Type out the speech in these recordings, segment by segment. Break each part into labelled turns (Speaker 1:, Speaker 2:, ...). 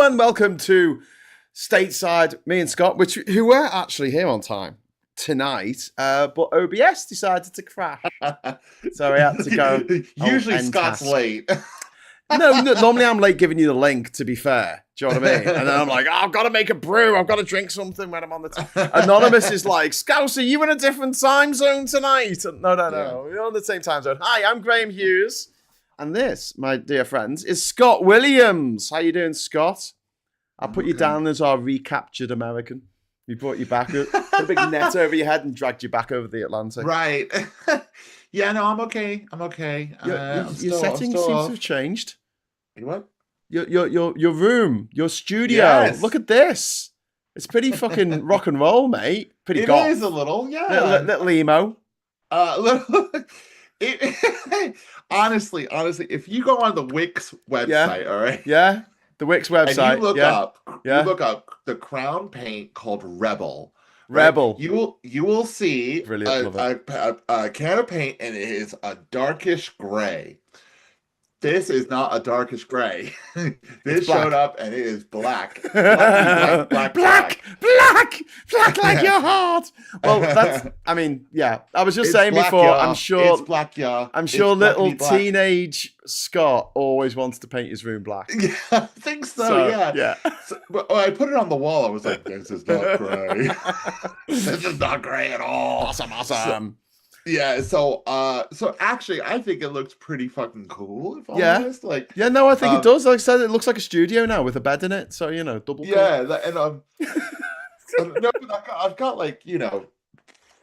Speaker 1: and welcome to Stateside. Me and Scott, who were actually here on time tonight, but OBS decided to crash, so we had to go.
Speaker 2: Usually Scott's late.
Speaker 1: No, normally I'm late giving you the link, to be fair. Do you know what I mean? And then I'm like, I've got to make a brew. I've got to drink something when I'm on the Anonymous is like, Scouse, are you in a different time zone tonight? No. We're on the same time zone. Hi, I'm Graham Hughes. And this, my dear friends, is Scott Williams. How you doing, Scott? I put you down as our recaptured American. We brought you back, put a big net over your head and dragged you back over the Atlantic.
Speaker 2: Right. Yeah, no, I'm okay.
Speaker 1: Your settings seems to have changed.
Speaker 2: What?
Speaker 1: Your room, your studio.
Speaker 2: Yes.
Speaker 1: Look at this. It's pretty fucking rock and roll, mate. Pretty goth.
Speaker 2: It is a little, yeah.
Speaker 1: Little emo.
Speaker 2: Honestly, if you go on the Wix website, all right?
Speaker 1: Yeah. The Wix website.
Speaker 2: And you look up the crown paint called Rebel.
Speaker 1: Rebel.
Speaker 2: Right? You will see
Speaker 1: a
Speaker 2: can of paint, and it is a darkish gray. This is not a darkish gray. This showed up, and it is black. Black
Speaker 1: like your heart. Well, that's. I mean, yeah. I was just saying
Speaker 2: black,
Speaker 1: before.
Speaker 2: yeah.
Speaker 1: I'm sure.
Speaker 2: It's black, yeah.
Speaker 1: I'm sure
Speaker 2: it's
Speaker 1: little teenage Scott always wants to paint his room black.
Speaker 2: Yeah, I think so. Yeah. So, but when I put it on the wall, I was like, "This is not gray. This is not gray at all."
Speaker 1: Awesome.
Speaker 2: So actually, I think it looks pretty fucking cool. If I'm honest,
Speaker 1: I think it does. Like I said, it looks like a studio now with a bed in it. So double.
Speaker 2: Yeah, and no, but I've got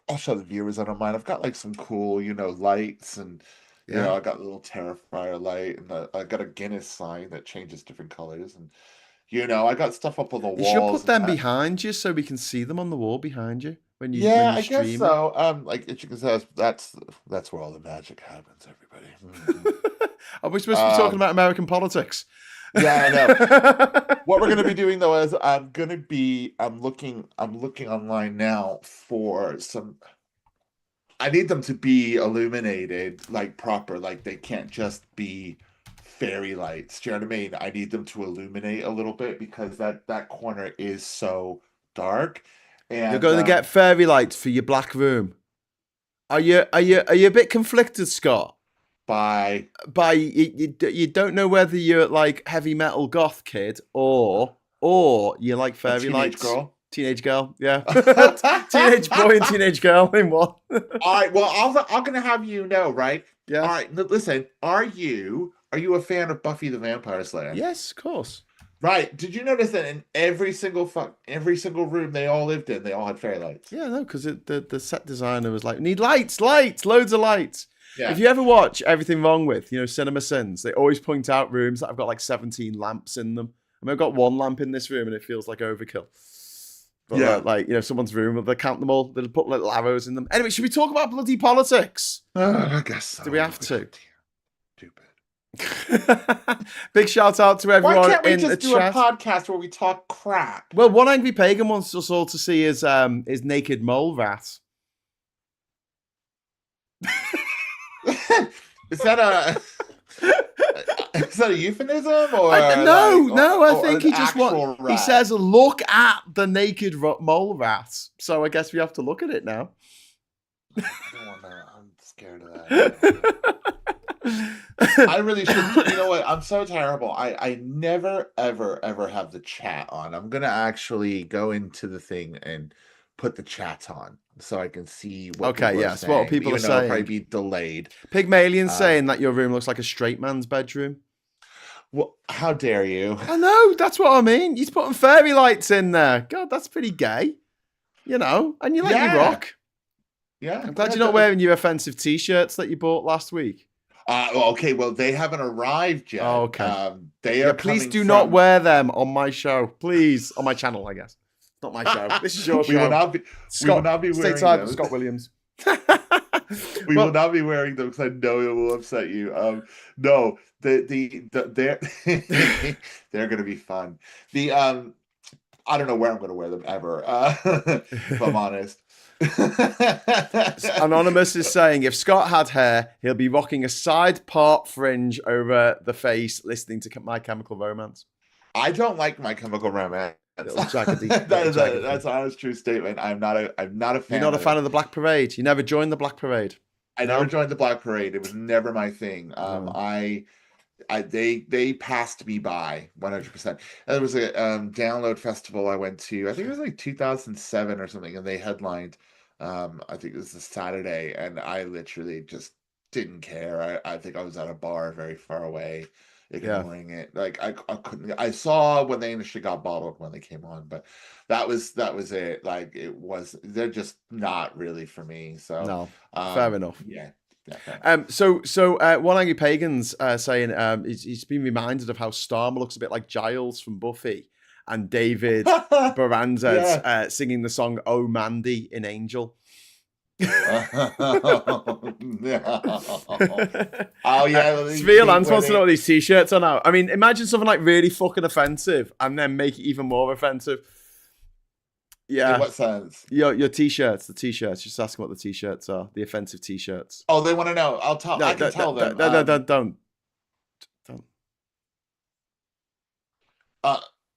Speaker 2: I'll show the viewers. I don't mind. I've got some cool, lights, and I got a little Terrifier light, and I got a Guinness sign that changes different colors, and I got stuff up on the walls.
Speaker 1: You should put them behind you so we can see them on the wall behind you.
Speaker 2: I guess so. As you can say, that's where all the magic happens, everybody. Mm-hmm.
Speaker 1: Are we supposed to be talking about American politics?
Speaker 2: Yeah, I know. What we're gonna be doing though is I'm looking online now for some. I need them to be illuminated proper, they can't just be fairy lights. Do you know what I mean? I need them to illuminate a little bit because that corner is so dark. And,
Speaker 1: you're going to get fairy lights for your black room. Are you a bit conflicted, Scott?
Speaker 2: By
Speaker 1: you don't know whether you're heavy metal goth kid or you like fairy lights. Teenage girl, yeah. Teenage boy and teenage girl in one.
Speaker 2: All right. Well, I'm gonna have right?
Speaker 1: Yeah.
Speaker 2: All right. Listen, are you a fan of Buffy the Vampire Slayer?
Speaker 1: Yes, of course.
Speaker 2: Right. Did you notice that in every single room they all lived in, they all had fairy lights?
Speaker 1: Yeah, no, because the set designer was like, need lights, loads of lights.
Speaker 2: Yeah.
Speaker 1: If you ever watch Everything Wrong With, Cinema Sins, they always point out rooms that have got 17 lamps in them. I mean, I've got one lamp in this room and it feels like overkill. But someone's room, they'll count them all, they'll put little arrows in them. Anyway, should we talk about bloody politics?
Speaker 2: I guess so.
Speaker 1: Do we have to?
Speaker 2: Stupid.
Speaker 1: Big shout out to everyone in the chat.
Speaker 2: Why can't we just do a podcast where we talk crap?
Speaker 1: Well, One Angry Pagan wants us all to see his naked mole rat.
Speaker 2: Is that a euphemism or
Speaker 1: no? I think he just wants. He says, "Look at the naked mole rat." So I guess we have to look at it now.
Speaker 2: I'm scared of that. I really should. You know what? I'm so terrible. I never, ever have the chat on. I'm gonna actually go into the thing and put the chat on so I can see what people are saying.
Speaker 1: What people are saying.
Speaker 2: It'll probably be delayed.
Speaker 1: Pygmalion saying that your room looks like a straight man's bedroom.
Speaker 2: Well, how dare you?
Speaker 1: I know, that's what I mean. He's putting fairy lights in there. God, that's pretty gay. And you let me rock.
Speaker 2: Yeah.
Speaker 1: I'm glad you're not wearing your offensive t-shirts that you bought last week.
Speaker 2: Okay, well, they haven't arrived yet.
Speaker 1: Oh, okay.
Speaker 2: They are.
Speaker 1: Please do not wear them on my show. Please, on my channel, I guess. Not my show. This is your show.
Speaker 2: We will not be wearing them.
Speaker 1: Scott Williams.
Speaker 2: We will not be wearing them because I know it will upset you. No, they're they're going to be fun. I don't know where I'm going to wear them ever. If I'm honest.
Speaker 1: Anonymous is saying if Scott had hair, he'll be rocking a side part fringe over the face, listening to My Chemical Romance.
Speaker 2: I don't like My Chemical Romance.
Speaker 1: Little jaggedy.
Speaker 2: That's an honest, true statement. I'm not a
Speaker 1: You're
Speaker 2: fan
Speaker 1: not a
Speaker 2: of
Speaker 1: fan
Speaker 2: it.
Speaker 1: of the Black Parade. You never joined the Black Parade.
Speaker 2: I
Speaker 1: No?
Speaker 2: never joined the Black Parade. It was never my thing.
Speaker 1: No.
Speaker 2: They passed me by 100%. There was a download festival I went to. I think it was like 2007 or something, and they headlined. I think it was a Saturday, and I literally just didn't care. I think I was at a bar very far away, ignoring it. Like I couldn't. I saw when they initially got bottled when they came on, but that was it. Like they're just not really for me. So
Speaker 1: No. Fair enough.
Speaker 2: Yeah. Yeah,
Speaker 1: One Angry Pagan's saying he's been reminded of how Starmer looks a bit like Giles from Buffy, and David Baranza singing the song "Oh Mandy" in Angel.
Speaker 2: Oh yeah,
Speaker 1: Sphere Lance wants to know what these t-shirts are now. I mean, imagine something like really fucking offensive, and then make it even more offensive. Yeah.
Speaker 2: In what sense?
Speaker 1: Your t-shirts, the t-shirts. Just ask them what the t-shirts are. The offensive t-shirts.
Speaker 2: Oh, they want to know. I'll tell. I can tell them.
Speaker 1: Don't.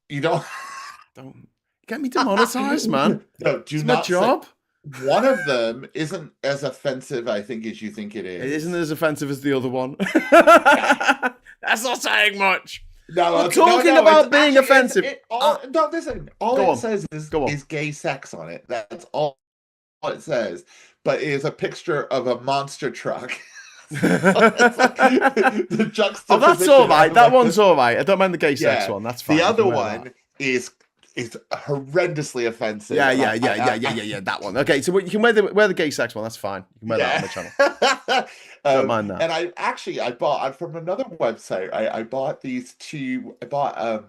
Speaker 2: You don't.
Speaker 1: Don't get me demonetized, man.
Speaker 2: No, do
Speaker 1: it's
Speaker 2: not.
Speaker 1: My job.
Speaker 2: One of them isn't as offensive, I think, as you think it is.
Speaker 1: It isn't as offensive as the other one. That's not saying much.
Speaker 2: No,
Speaker 1: we're talking about being offensive.
Speaker 2: No, listen. All it says is gay sex on it. That's all it says. But it is a picture of a monster truck. The juxtaposition.
Speaker 1: Oh, that's all right. That one's all right. I don't mind the gay sex one. That's fine.
Speaker 2: The other one is horrendously offensive.
Speaker 1: Yeah. That one. Okay, so you can wear the gay sex one. That's fine. You can wear that on the channel. Don't mind that.
Speaker 2: And I bought from another website. I bought these two. I bought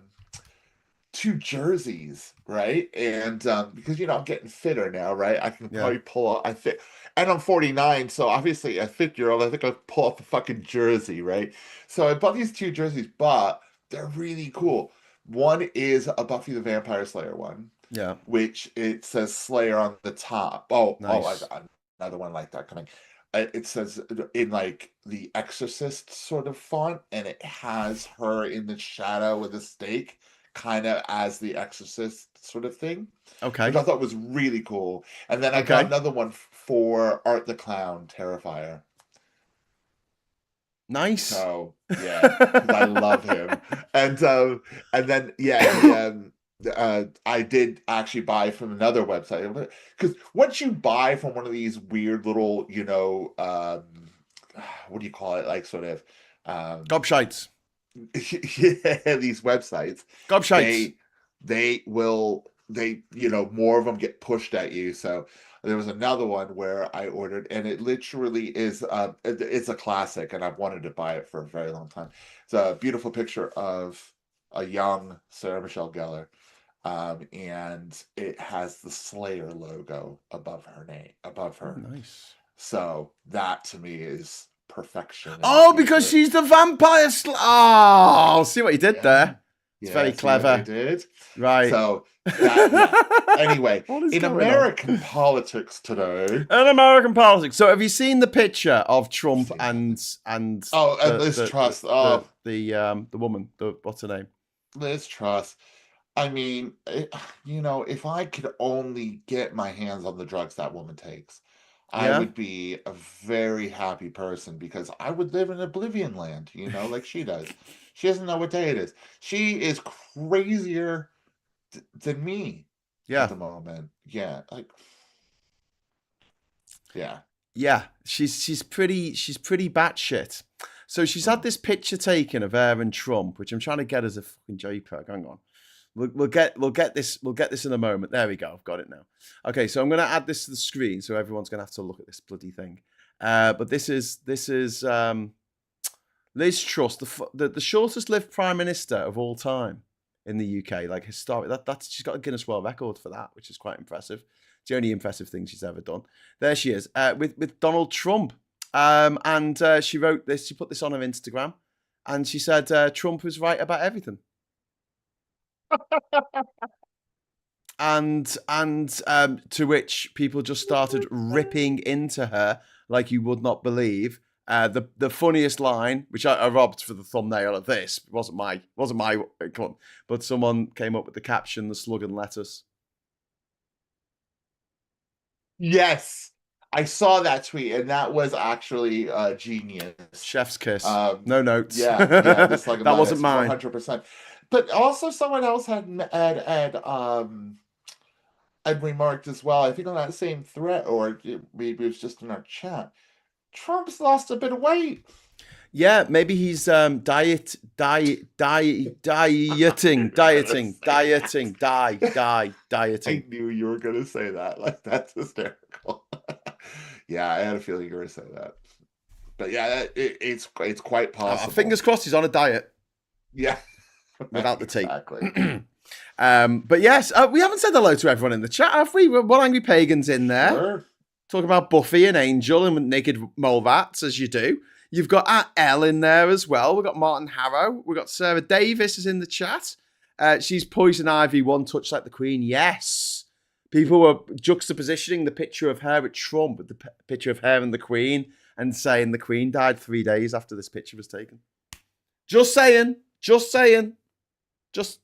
Speaker 2: two jerseys, right? And because I'm getting fitter now, right? I can probably pull off. I fit, and I'm 49, so obviously a 50-year-old, I think I'll pull off a fucking jersey, right? So I bought these two jerseys, but they're really cool. One is a Buffy the Vampire Slayer one.
Speaker 1: Yeah.
Speaker 2: Which it says Slayer on the top. Oh,
Speaker 1: nice.
Speaker 2: I got another one like that coming. It says in like the Exorcist sort of font, and it has her in the shadow with a stake, kind of as the Exorcist sort of thing.
Speaker 1: Okay.
Speaker 2: Which I thought was really cool. And then I got another one for Art the Clown Terrifier.
Speaker 1: Nice.
Speaker 2: So yeah, because I love him. And then I did actually buy from another website, because once you buy from one of these weird little, what do you call it? Like sort of
Speaker 1: gobshites.
Speaker 2: Yeah, these websites.
Speaker 1: Gobshites.
Speaker 2: They more of them get pushed at you. So there was another one where I ordered, and it literally is it's a classic, and I've wanted to buy it for a very long time. It's a beautiful picture of a young Sarah Michelle Gellar, and it has the Slayer logo above her name, above her.
Speaker 1: Oh, nice.
Speaker 2: So that to me is perfection.
Speaker 1: Oh, because she's the vampire. See what you did there. It's very clever.
Speaker 2: I did.
Speaker 1: Right.
Speaker 2: So anyway, in American politics today.
Speaker 1: In American politics. So have you seen the picture of Trump and
Speaker 2: Liz Truss?
Speaker 1: The woman. What's her name?
Speaker 2: Liz Truss. I mean, if I could only get my hands on the drugs that woman takes, I would be a very happy person, because I would live in oblivion land, like she does. She doesn't know what day it is. She is crazier than me at the moment. Yeah,
Speaker 1: she's pretty batshit. So she's had this picture taken of her and Trump, which I'm trying to get as a fucking JPEG. Hang on. We'll get this in a moment. There we go. I've got it now. Okay, so I'm going to add this to the screen, so everyone's going to have to look at this bloody thing. But this is Liz Truss, the shortest lived prime minister of all time in the UK, like historic. That's she's got a Guinness World Record for that, which is quite impressive. It's the only impressive thing she's ever done. There she is, with Donald Trump. And she wrote this. She put this on her Instagram, and she said Trump was right about everything. and to which people just started ripping into her like you would not believe. The funniest line, which I robbed for the thumbnail of this, wasn't my one, but someone came up with the caption, "The slug and lettuce."
Speaker 2: Yes, I saw that tweet, and that was actually genius.
Speaker 1: Chef's kiss. No notes.
Speaker 2: Yeah, just like
Speaker 1: that wasn't mine.
Speaker 2: 100%. But also, someone else had remarked as well. I think on that same thread, or maybe it was just in our chat. Trump's lost a bit of weight.
Speaker 1: Yeah, maybe he's dieting.
Speaker 2: I knew you were going to say that. Like, that's hysterical. Yeah, I had a feeling you were going to say that. But yeah, it's quite possible.
Speaker 1: Fingers crossed he's on a diet.
Speaker 2: Yeah.
Speaker 1: Without the tea.
Speaker 2: Exactly.
Speaker 1: But yes, we haven't said hello to everyone in the chat, have we? One Angry Pagan's in there.
Speaker 2: Sure.
Speaker 1: Talking about Buffy and Angel and naked mole rats, as you do. You've got Elle in there as well. We've got Martin Harrow. We've got Sarah Davis is in the chat. She's Poison Ivy, one touch like the Queen. Yes. People were juxtapositioning the picture of her with Trump with the picture of her and the Queen and saying the Queen died 3 days after this picture was taken. Just saying. Just saying. Just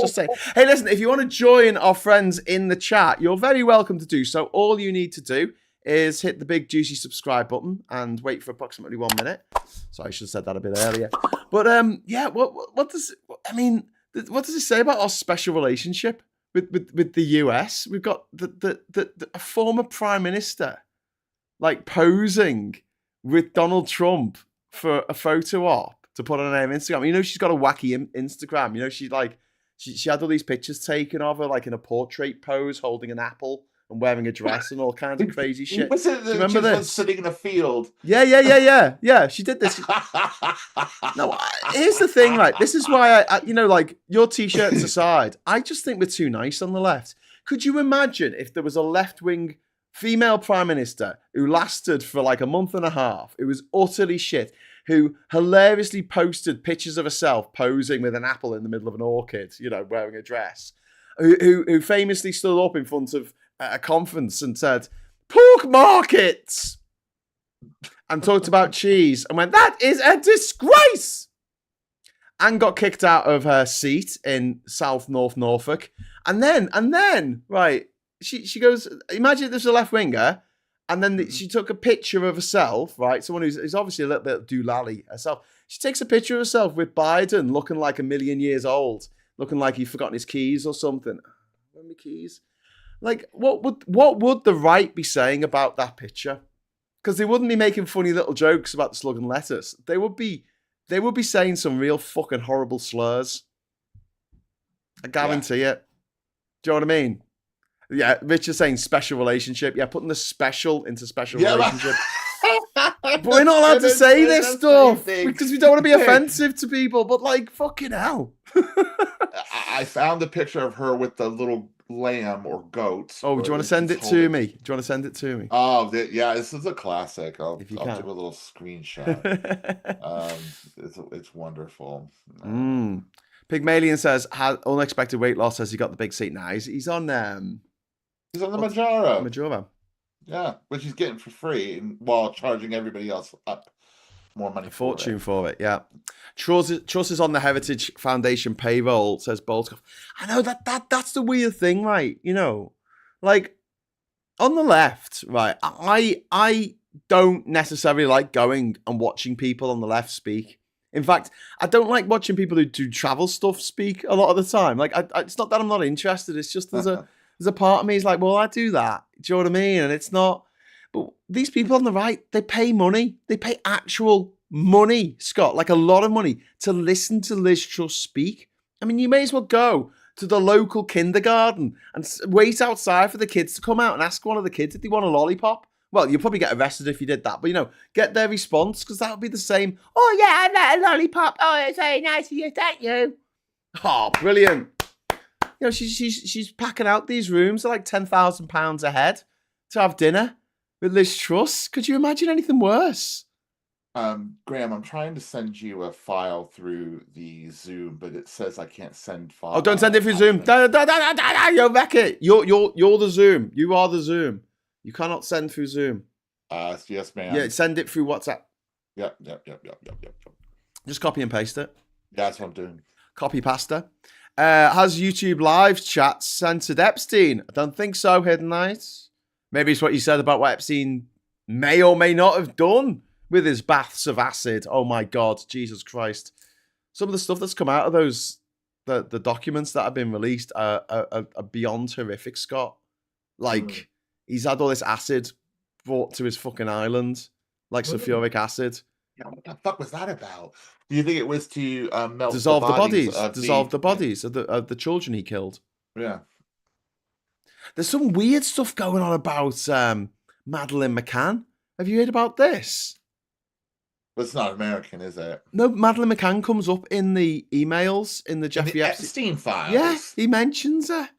Speaker 1: saying. Hey, listen, if you want to join our friends in the chat, you're very welcome to do so. All you need to do is hit the big juicy subscribe button and wait for approximately 1 minute. Sorry, I should have said that a bit earlier. But yeah, what does it say about our special relationship with the US? We've got the a former prime minister like posing with Donald Trump for a photo op to put on her Instagram. You know, she's got a wacky Instagram. You know, she had all these pictures taken of her like in a portrait pose, holding an apple and wearing a dress and all kinds of crazy shit.
Speaker 2: Was it remember this? Sitting in a field.
Speaker 1: Yeah. She did this. No, here's the thing, right? This is why I like your t-shirts aside, I just think we're too nice on the left. Could you imagine if there was a left-wing female prime minister who lasted for like a month and a half, who was utterly shit, who hilariously posted pictures of herself posing with an apple in the middle of an orchid, you know, wearing a dress, who famously stood up in front of a conference and said, "Pork markets," and talked about cheese and went, "That is a disgrace," and got kicked out of her seat in North Norfolk. And then, right, she goes, imagine there's a left-winger, and then she took a picture of herself, right? Someone who's obviously a little bit doolally herself. She takes a picture of herself with Biden looking like a million years old, looking like he'd forgotten his keys or something. Where are my keys? Like, what would the right be saying about that picture? Because they wouldn't be making funny little jokes about the slug and lettuce. They would be saying some real fucking horrible slurs. I guarantee it. Do you know what I mean? Yeah, Rich is saying special relationship. Yeah, putting the special into special relationship. But we're not allowed to say this stuff because we don't want to be offensive to people. But like, fucking hell.
Speaker 2: I found a picture of her with the little lamb or goat.
Speaker 1: Oh, do you want to send it to me? Do you want to send it to me?
Speaker 2: Oh, yeah, this is a classic. I'll do a little screenshot. It's wonderful.
Speaker 1: Pygmalion says, unexpected weight loss, says he got the big seat now. He's on
Speaker 2: he's on the Majora.
Speaker 1: Majora.
Speaker 2: Yeah, which he's getting for free while charging everybody else up more money.
Speaker 1: A fortune for it, yeah. Truss is on the Heritage Foundation payroll, says Boltkoff. I know that's the weird thing, right? You know, like on the left, right? I don't necessarily like going and watching people on the left speak. In fact, I don't like watching people who do travel stuff speak a lot of the time. Like, it's not that I'm not interested. It's just there's a part of me is like, well, I do that. Do you know what I mean? And it's not. But these people on the right, they pay money. They pay actual money, Scott, like a lot of money, to listen to Liz Truss speak. I mean, you may as well go to the local kindergarten and wait outside for the kids to come out and ask one of the kids if they want a lollipop. Well, you'll probably get arrested if you did that, but, you know, get their response, because that would be the same. "Oh, yeah, I'd like a lollipop. Oh, it's very nice of you. Thank you." Oh, brilliant. You know, she's packing out these rooms. They're like £10,000 a head to have dinner with Liz Truss. Could you imagine anything worse?
Speaker 2: Graham, I'm trying to send you a file through the Zoom, but it says I can't send files.
Speaker 1: Oh, don't send it through Zoom. You'll wreck it. You're the Zoom. You are the Zoom. You cannot send through Zoom.
Speaker 2: Yes, ma'am.
Speaker 1: Yeah, send it through WhatsApp.
Speaker 2: Yep.
Speaker 1: Just copy and paste it.
Speaker 2: That's what I'm doing.
Speaker 1: Copy pasta. Has YouTube live chat censored Epstein? I don't think so, Hidden Knight. Maybe it's what you said about what Epstein may or may not have done with his baths of acid. Oh my God, Jesus Christ. Some of the stuff that's come out of those, the documents that have been released are beyond horrific, Scott. Like, he's had all this acid brought to his fucking island, like sulfuric acid.
Speaker 2: Yeah, what the fuck was that about? Do you think it was to melt
Speaker 1: Dissolve the bodies,
Speaker 2: of
Speaker 1: the bodies of the children he killed?
Speaker 2: Yeah.
Speaker 1: There's some weird stuff going on about Madeleine McCann. Have you heard about this?
Speaker 2: But it's not American, is it?
Speaker 1: No, Madeleine McCann comes up in the emails in the Jeffrey
Speaker 2: Epstein files.
Speaker 1: Yeah, he mentions her.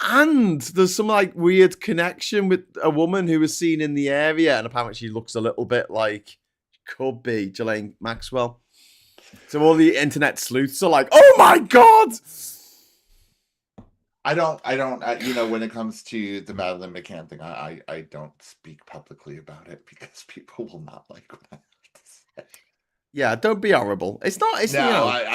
Speaker 1: And there's some like weird connection with a woman who was seen in the area, and apparently she looks a little bit like could be Ghislaine Maxwell. So all the internet sleuths are like, "Oh my God!"
Speaker 2: I don't. You know, when it comes to the Madeleine McCann thing, I don't speak publicly about it because people will not like what I have to say.
Speaker 1: Yeah, don't be horrible. It's not. It's
Speaker 2: no,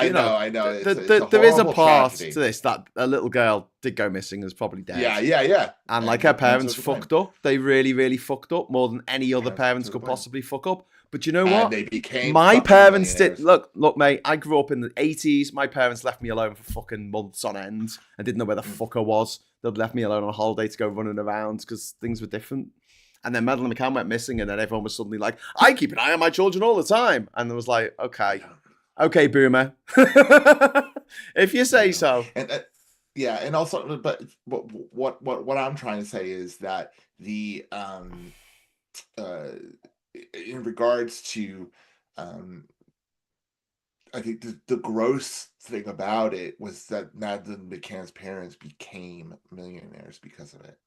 Speaker 1: you know,
Speaker 2: I know.
Speaker 1: There is a part
Speaker 2: tragedy
Speaker 1: to this that a little girl did go missing and is probably dead.
Speaker 2: Yeah.
Speaker 1: And like her parents fucked up. They really fucked up more than any other parents could possibly fuck up. But you know what?
Speaker 2: They became
Speaker 1: my parents did. Look, mate. I grew up in the 80s. My parents left me alone for fucking months on end. I didn't know where the fuck I was. They'd left me alone on a holiday to go running around because things were different. And then Madeleine McCann went missing, and then everyone was suddenly like, "I keep an eye on my children all the time." And it was like, okay, boomer, if you say so.
Speaker 2: And yeah, and also, but what I'm trying to say is that the in regards to I think the gross thing about it was that Madeleine McCann's parents became millionaires because of it.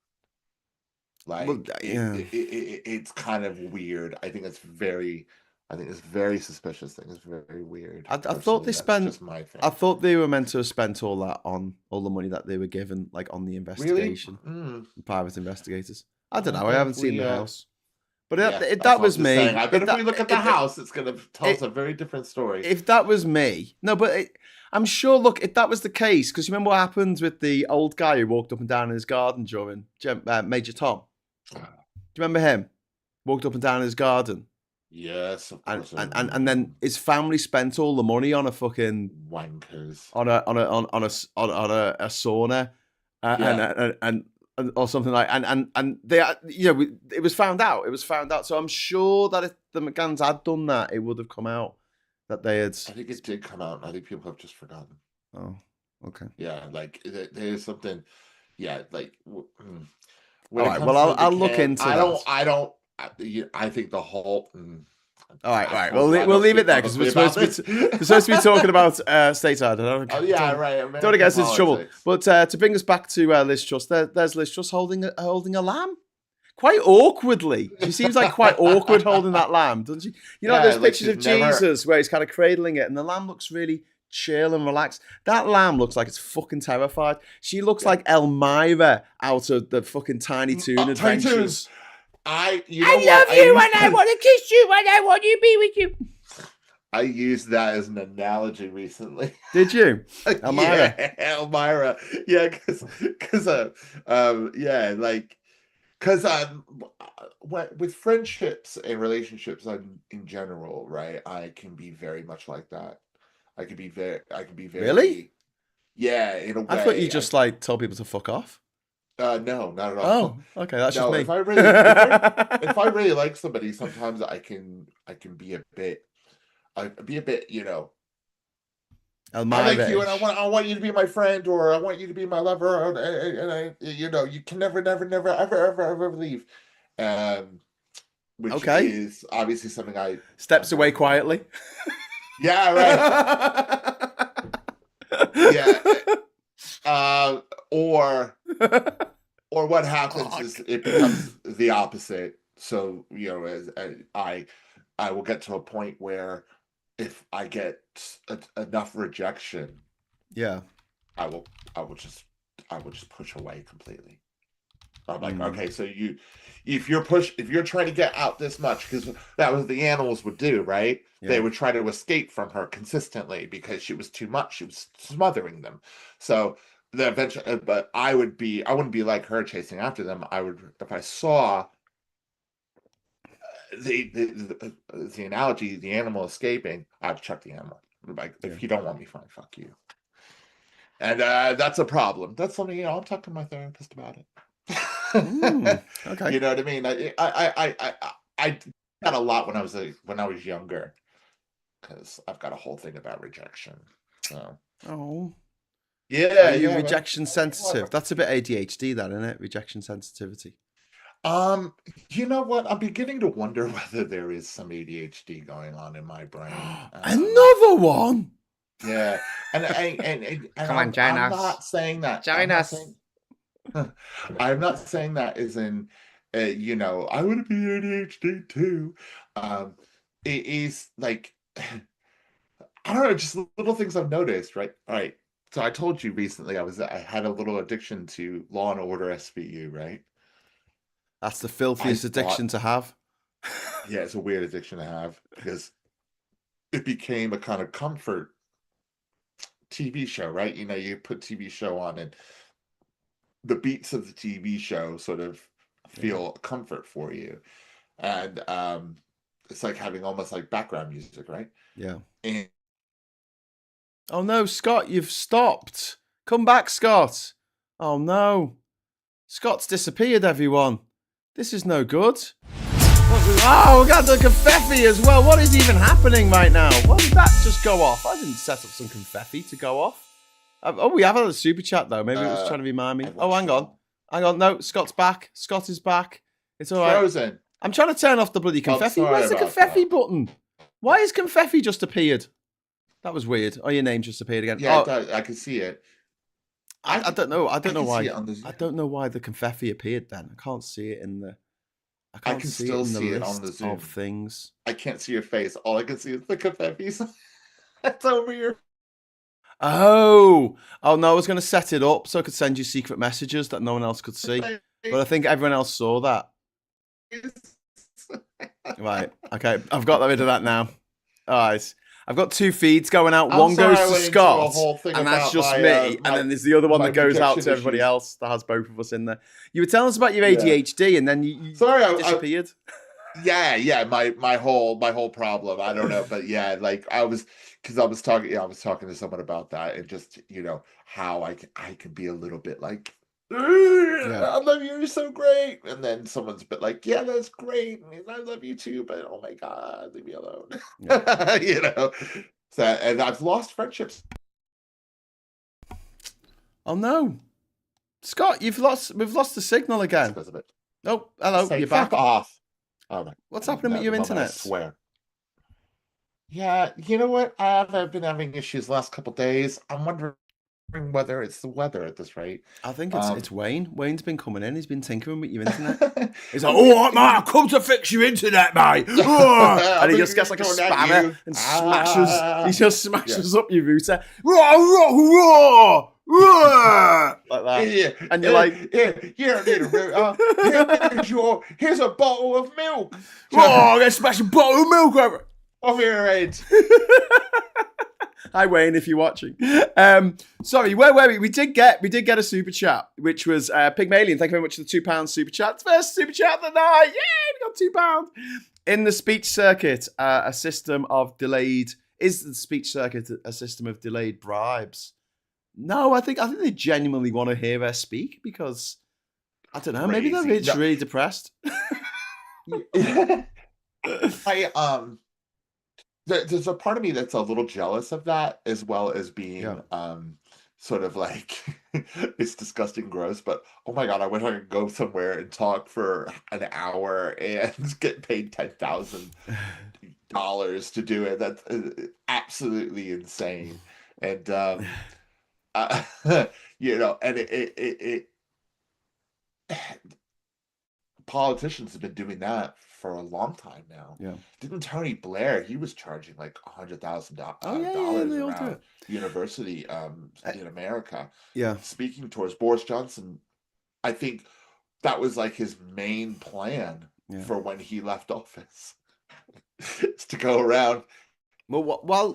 Speaker 2: Like, well, it's kind of weird. I think it's very suspicious. I think it's very weird.
Speaker 1: I thought they spent. I thought they were meant to have spent all that on all the money that they were given, like on the investigation, private investigators. I don't know. I haven't seen the house, but that was me.
Speaker 2: Saying. I bet if we look at the house, it's going to tell us a very different story.
Speaker 1: If that was me, no, but I'm sure. Look, if that was the case, because you remember what happened with the old guy who walked up and down in his garden during Major Tom. Do you remember him? Walked up and down his garden.
Speaker 2: Yes, of course.
Speaker 1: And then his family spent all the money on a fucking
Speaker 2: wankers
Speaker 1: on a sauna and or something like and they it was found out. It was found out. So I'm sure that if the McCanns had done that, it would have come out that they had.
Speaker 2: I think it did come out. I think people have just forgotten.
Speaker 1: Oh, okay.
Speaker 2: Yeah, like there's something. Yeah, like.
Speaker 1: All right. Well, I'll look into that.
Speaker 2: I think the whole.
Speaker 1: All right. We'll leave it there because we're supposed to be talking about Stateside.
Speaker 2: Right.
Speaker 1: Don't want to get us into trouble. But to bring us back to Liz Truss, there's Liz Truss holding a lamb. Quite awkwardly. She seems like quite awkward holding that lamb, doesn't she? You know, there's pictures of Jesus where he's kind of cradling it and the lamb looks really chill and relaxed. That lamb looks like it's fucking terrified. She looks like Elmira out of the fucking Tiny Toon Adventures.
Speaker 2: I
Speaker 1: love you and I want to kiss you and I want to be with you.
Speaker 2: I used that as an analogy recently.
Speaker 1: Did you?
Speaker 2: Elmira. Yeah, Elmira. Yeah, with friendships and relationships in general, right? I can be very much like that. I could be very.
Speaker 1: Really?
Speaker 2: Yeah, in a way.
Speaker 1: I thought you just like told people to fuck off.
Speaker 2: No, not at all.
Speaker 1: Oh, okay, that's just me.
Speaker 2: If I really like somebody, sometimes I can be a bit, you know. I like you, and I want you to be my friend, or I want you to be my lover, and I, you know, you can never, ever leave. Which is obviously something I
Speaker 1: steps away quietly.
Speaker 2: Yeah, right. Yeah. Or what happens is it becomes the opposite. So, you know, as I will get to a point where if I get enough rejection,
Speaker 1: yeah,
Speaker 2: I will just push away completely. I'm like, okay, so if you're trying to get out this much, because that was the animals would do, right?
Speaker 1: Yeah.
Speaker 2: They would try to escape from her consistently because she was too much. She was smothering them. So the eventually, but I wouldn't be like her chasing after them. I would, if I saw the analogy, the animal escaping, I'd chuck the animal. Like, if you don't want me, fine, fuck you. And that's a problem. That's something, I'll talk to my therapist about it.
Speaker 1: Okay.
Speaker 2: You know what I mean? I did that a lot when I was younger, because I've got a whole thing about rejection. So
Speaker 1: Are you
Speaker 2: yeah,
Speaker 1: rejection sensitive? That's a bit ADHD, that, isn't it? Rejection sensitivity.
Speaker 2: You know what? I'm beginning to wonder whether there is some ADHD going on in my brain.
Speaker 1: Another one.
Speaker 2: Yeah, and
Speaker 3: Come on, join
Speaker 2: I'm
Speaker 3: us.
Speaker 2: not saying that.
Speaker 3: Join us.
Speaker 2: I'm not saying that as in, I would be ADHD too. It is like, I don't know, just little things I've noticed, right? All right. So I told you recently I had a little addiction to Law and Order SVU, right?
Speaker 1: That's the filthiest addiction to have.
Speaker 2: Yeah, it's a weird addiction to have, because it became a kind of comfort TV show, right? You put TV show on, and the beats of the TV show sort of feel comfort for you. And it's like having almost like background music, right?
Speaker 1: Yeah.
Speaker 2: And
Speaker 1: oh no, Scott, you've stopped. Come back, Scott. Oh no. Scott's disappeared, everyone. This is no good. Oh, we got the confetti as well. What is even happening right now? Why did that just go off? I didn't set up some confetti to go off. We have had a super chat though. Maybe it was trying to remind me. Oh, hang on. No, Scott's back. Scott is back. It's all right.
Speaker 2: Frozen.
Speaker 1: I'm trying to turn off the bloody confetti. Where's the confetti button? Why has confetti just appeared? That was weird. Oh, your name just appeared again.
Speaker 2: Yeah, I can see it.
Speaker 1: I don't know. I don't know why.
Speaker 2: I
Speaker 1: don't know why the confetti appeared then. I can't see it in the.
Speaker 2: I can still see it on the Zoom
Speaker 1: of things.
Speaker 2: I can't see your face. All I can see is the confetti. It's over here.
Speaker 1: Oh no! I was going to set it up so I could send you secret messages that no one else could see, but I think everyone else saw that. Right. Okay. I've got rid of that now. All right. I've got two feeds going out. One goes to Scott, and that's just me. And then there's the other one that goes out to everybody else that has both of us in there. You were telling us about your ADHD, and then you disappeared.
Speaker 2: Yeah. My whole problem. I don't know, but yeah, like I was talking to someone about that, and just how I can be a little bit like, I love you, you're so great, and then someone's a bit like, yeah, that's great, and I love you too, but oh my god, leave me alone. So, and I've lost friendships.
Speaker 1: Oh no, Scott, we've lost the signal again.
Speaker 2: Because of it.
Speaker 1: Oh, hello, you're back.
Speaker 2: Off. Oh, my.
Speaker 1: What's happening with your internet?
Speaker 2: I swear. Yeah, you know what? I've been having issues the last couple of days. I'm wondering whether it's the weather at this rate.
Speaker 1: I think it's Wayne. Wayne's been coming in. He's been tinkering with your internet. He's like, "All right, mate, I've come to fix your internet, mate." And he just gets like a spanner and smashes. He just smashes up your router. Like that.
Speaker 2: Yeah.
Speaker 1: And you're like,
Speaker 2: you don't need a router. Here's a bottle of milk.
Speaker 1: "Oh, I'm gonna smash a bottle of milk over
Speaker 2: off your head."
Speaker 1: Hi Wayne, if you're watching. Sorry, where were we? We did get a super chat, which was Pygmalion. Thank you very much for the £2 super chat. First super chat of the night. Yay, we got £2. In the speech circuit, a system of delayed. Is the speech circuit a system of delayed bribes? No, I think they genuinely want to hear her speak, because I don't know. Maybe they're really depressed.
Speaker 2: There's a part of me that's a little jealous of that, as well as being sort of like, it's disgusting, gross, but oh my god, I wish I could go somewhere and talk for an hour and get paid $10,000 to do it. That's absolutely insane. And and it politicians have been doing that for a long time now.
Speaker 1: Yeah.
Speaker 2: Didn't Tony Blair? He was charging like $100,000 around university in America.
Speaker 1: Yeah.
Speaker 2: Speaking towards Boris Johnson, I think that was like his main plan
Speaker 1: Yeah.
Speaker 2: for when he left office. Is to go around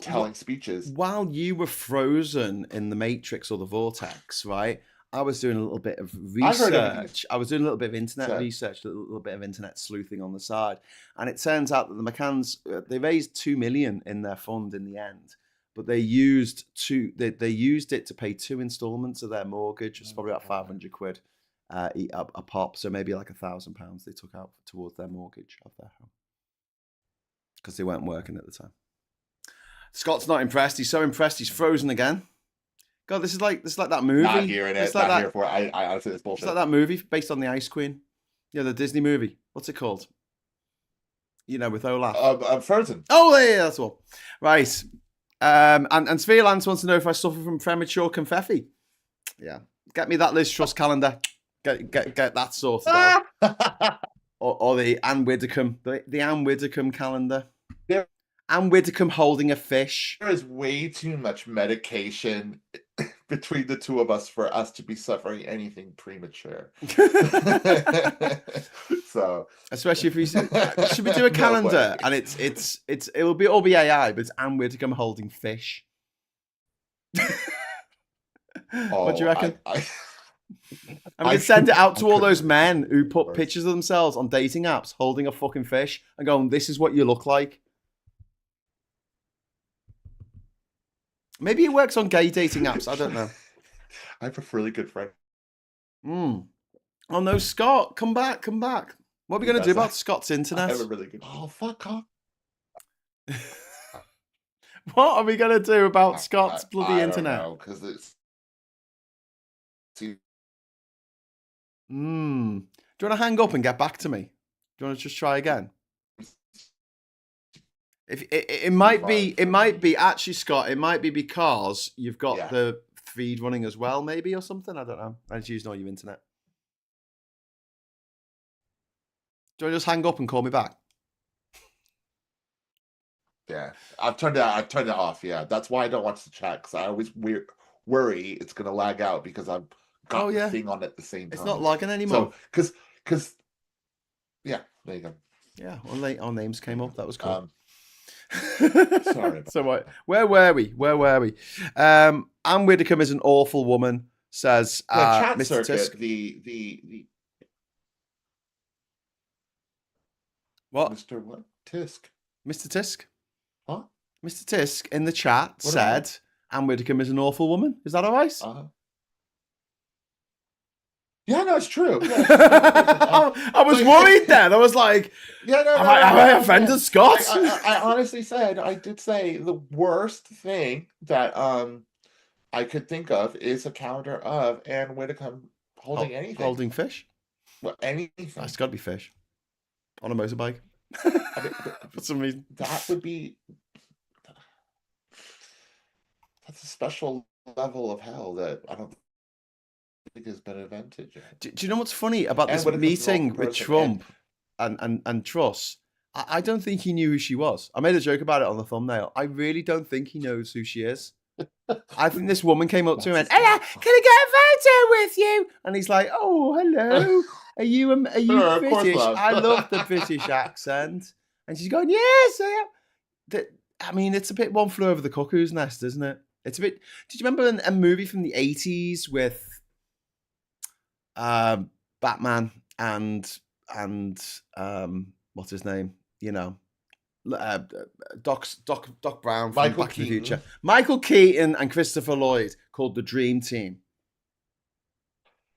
Speaker 2: telling speeches.
Speaker 1: While you were frozen in the Matrix or the Vortex, right? I was doing a little bit of research. I was doing a little bit of internet research, a little bit of internet sleuthing on the side. And it turns out that the McCanns, they raised 2 million in their fund in the end, but they used it to pay 2 installments of their mortgage. It's probably about 500 quid a pop. So maybe like £1,000 they took out towards their mortgage of their home because they weren't working at the time. Scott's not impressed. He's so impressed he's frozen again. God, this is like that movie.
Speaker 2: Not hearing it. Not here for it. I honestly, it's bullshit.
Speaker 1: It's like that movie based on the Ice Queen. Yeah, the Disney movie. What's it called? You know, with Olaf.
Speaker 2: Frozen.
Speaker 1: Oh, yeah, that's all. Right. And Sphere Lance wants to know if I suffer from premature confetti. Yeah. Get me that Liz Truss calendar. Get that sorted out. or the Anne Widdecombe. The Anne Widdecombe calendar.
Speaker 2: Yeah.
Speaker 1: Anne Widdecombe holding a fish.
Speaker 2: There is way too much medication between the two of us for us to be suffering anything premature. So,
Speaker 1: especially if we should we do a calendar and it'll all be AI, but it's Anne Widdecombe holding fish. What do you reckon? I'm going to send it out to all those men who put pictures of themselves on dating apps holding a fucking fish and going, "This is what you look like." Maybe it works on gay dating apps. I don't know.
Speaker 2: I have a really good friend.
Speaker 1: Oh no, Scott, come back. What are we going to do about Scott's internet?
Speaker 2: I have a really good. Oh, fuck off.
Speaker 1: What are we going to do about Scott's bloody internet?
Speaker 2: Because it's.
Speaker 1: Do you want to hang up and get back to me? Do you want to just try again? If it might be actually, Scott, it might be because you've got the feed running as well, maybe, or something. I don't know. I just using all your internet. Do you want to just hang up and call me back?
Speaker 2: Yeah, I've turned it off. Yeah, that's why I don't watch the chat, because I always worry it's gonna lag out because I've got the thing on at the same time.
Speaker 1: It's not lagging anymore.
Speaker 2: So, because there you go.
Speaker 1: Yeah, our names came up. That was cool.
Speaker 2: Sorry.
Speaker 1: So what? Where were we? Anne Widdecombe is an awful woman, says
Speaker 2: chat
Speaker 1: Mr.
Speaker 2: circuit,
Speaker 1: Tisk.
Speaker 2: The
Speaker 1: what?
Speaker 2: Mr. What? Tisk.
Speaker 1: Mr. Tisk.
Speaker 2: Huh?
Speaker 1: Mr. Tisk in the chat said Anne Widdecombe is an awful woman. Is that all right?
Speaker 2: Yeah, no, it's true. Yeah,
Speaker 1: I was worried then. I was like, have I offended Scott?
Speaker 2: I honestly I did say the worst thing that I could think of is a calendar of Anne Widdecombe holding anything.
Speaker 1: Holding fish?
Speaker 2: Well, anything.
Speaker 1: It's got to be fish. On a motorbike. For some reason.
Speaker 2: That would be... That's a special level of hell that I don't think has been invented yet.
Speaker 1: Do you know what's funny about this meeting with Trump and Truss? I don't think he knew who she was. I made a joke about it on the thumbnail. I really don't think he knows who she is. I think this woman came up to him and went, "Ella, can I get a photo with you?" And he's like, "Oh, hello. Are you British?" I love the British accent. And she's going, "Yes, I am." I mean, it's a bit One Flew Over the Cuckoo's Nest, isn't it? It's a bit. Did you remember a movie from the 80s with Batman and what's his name? You know, Doc Brown from Back to the Future. Michael Keaton and Christopher Lloyd, called The Dream Team.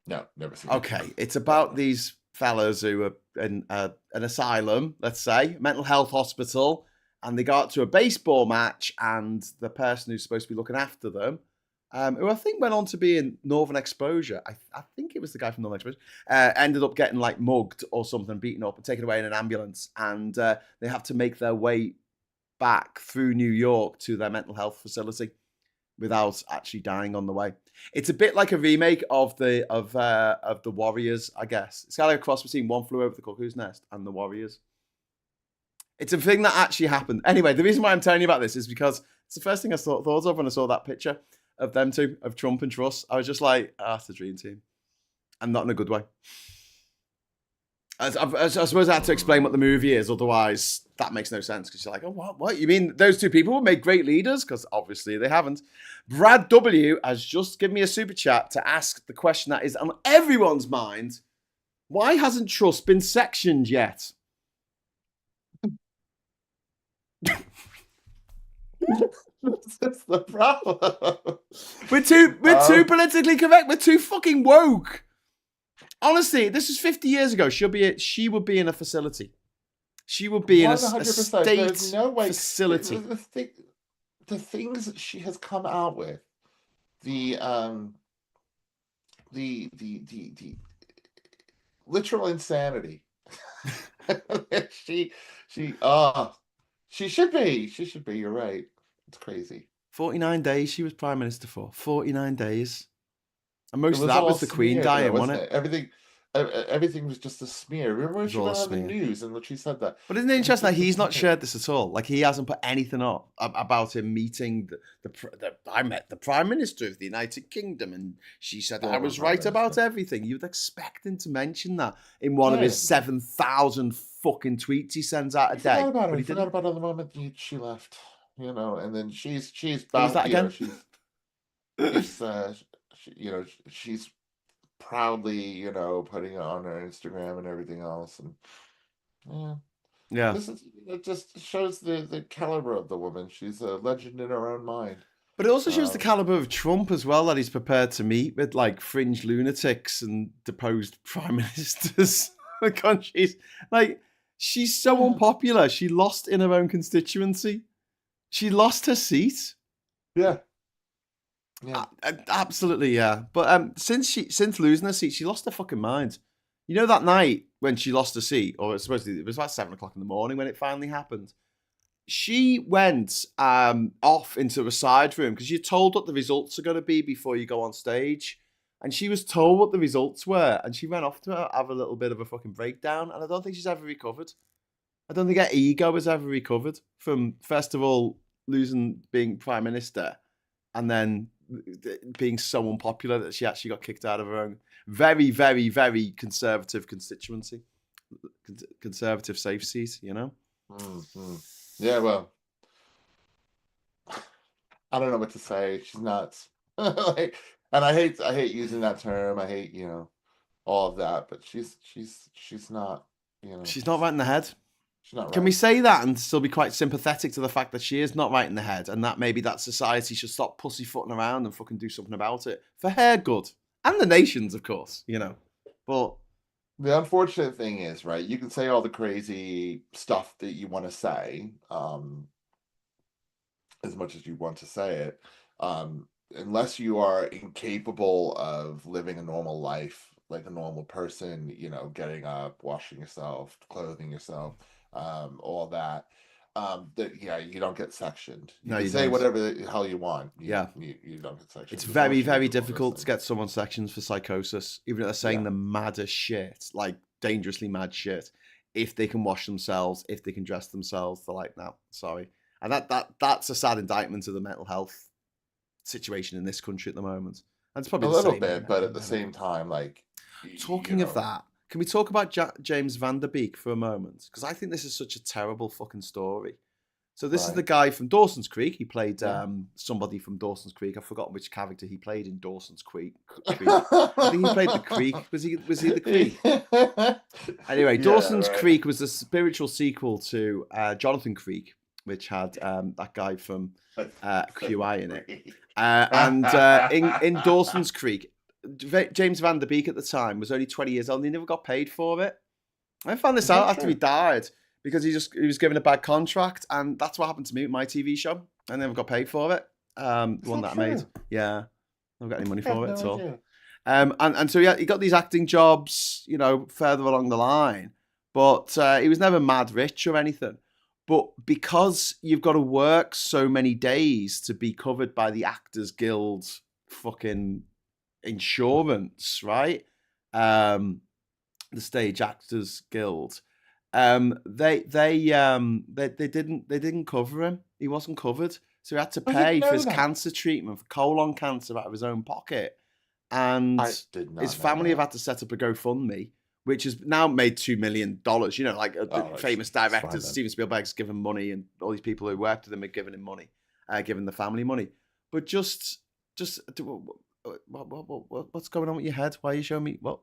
Speaker 2: No, never seen.
Speaker 1: Okay, it's about these fellas who are in an asylum, let's say, mental health hospital, and they go out to a baseball match, and the person who's supposed to be looking after them, who I think went on to be in Northern Exposure, I think it was the guy from Northern Exposure, ended up getting like mugged or something, beaten up and taken away in an ambulance, and they have to make their way back through New York to their mental health facility without actually dying on the way. It's a bit like a remake of the Warriors, I guess. It's kind of like a cross between One Flew Over the Cuckoo's Nest and the Warriors. It's a thing that actually happened. Anyway, the reason why I'm telling you about this is because it's the first thing I thought of when I saw that picture of them two, of Trump and Truss. I was just like, it's the dream team. And not in a good way. I suppose I had to explain what the movie is, otherwise that makes no sense. Because you're like, oh, what? You mean those two people would make great leaders? Because obviously they haven't. Brad W has just given me a super chat to ask the question that is on everyone's mind: why hasn't Truss been sectioned yet?
Speaker 2: That's the problem.
Speaker 1: We're too politically correct. We're too fucking woke. Honestly, this is 50 years ago. She would be in a facility. She would be in a state There's no way. Facility.
Speaker 2: The things that she has come out with, the literal insanity. she should be. She should be. You're right. It's crazy.
Speaker 1: 49 days she was prime minister for. 49 days. And most of that was the Queen dying, wasn't it?
Speaker 2: Everything was just a smear. Remember when she went on the news and she said that?
Speaker 1: But isn't it interesting that he's not shared this at all? Like, he hasn't put anything up about him meeting I met the Prime Minister of the United Kingdom and she said I was right about everything. You'd expect him to mention that in one of his 7,000 fucking tweets he sends out a day.
Speaker 2: He forgot about it the moment she left, and then she's back.
Speaker 1: that again?
Speaker 2: She's proudly, putting it on her Instagram and everything else, and it just shows the caliber of the woman. She's a legend in her own mind.
Speaker 1: But it also shows the caliber of Trump as well, that he's prepared to meet with like fringe lunatics and deposed prime ministers of countries. Like, she's so unpopular. She lost in her own constituency. She lost her seat.
Speaker 2: Yeah.
Speaker 1: Absolutely, yeah. But since losing her seat, she lost her fucking mind. You know, that night when she lost her seat, or it was about 7:00 in the morning when it finally happened. She went off into a side room because you're told what the results are going to be before you go on stage, and she was told what the results were, and she went off to have a little bit of a fucking breakdown, and I don't think she's ever recovered. I don't think her ego has ever recovered from, first of all, being prime minister, and then being so unpopular that she actually got kicked out of her own very, very, very conservative constituency, conservative safe seat,
Speaker 2: Mm-hmm. Yeah, well, I don't know what to say. She's nuts. And I hate using that term. I hate, all of that, but she's not,
Speaker 1: She's not right in the head.
Speaker 2: Right.
Speaker 1: Can we say that and still be quite sympathetic to the fact that she is not right in the head, and that maybe that society should stop pussyfooting around and fucking do something about it for her good and the nation's, of course, But
Speaker 2: the unfortunate thing is, right, you can say all the crazy stuff that you want to say, as much as you want to say it, unless you are incapable of living a normal life like a normal person, getting up, washing yourself, clothing yourself, all that. You don't get sectioned. You can say whatever the hell you want. You don't get sectioned.
Speaker 1: It's very, very difficult to get someone sections for psychosis, even if they're saying the maddest shit, like dangerously mad shit. If they can wash themselves, if they can dress themselves, they're like, no, sorry. And that's a sad indictment of the mental health situation in this country at the moment. And it's probably
Speaker 2: a little bit, but at the same time, like.
Speaker 1: Talking of that, can we talk about James Van Der Beek for a moment? Because I think this is such a terrible fucking story. So this is the guy from Dawson's Creek. He played somebody from Dawson's Creek. I've forgotten which character he played in Dawson's Creek. I think he played the Creek. Was he the Creek? Anyway, Dawson's Creek was a spiritual sequel to Jonathan Creek, which had that guy from QI in it. And in Dawson's Creek, James Van Der Beek at the time was only 20 years old and he never got paid for it. I found this out after he died because he was given a bad contract, and that's what happened to me with my TV show. I never got paid for it. The one that I made. Yeah. I never got any money for it at all. And so he got these acting jobs, further along the line, but he was never mad rich or anything. But because you've got to work so many days to be covered by the Actors Guild fucking insurance, right? The Stage Actors Guild. They didn't cover him. He wasn't covered, so he had to pay for his cancer treatment for colon cancer out of his own pocket. And his family have had to set up a GoFundMe which has now made $2 million. You know, like famous directors,
Speaker 2: fine,
Speaker 1: Steven Spielberg's given money, and all these people who worked with him are giving him money, giving the family money. But just what's going on with your head? Why are you showing me what?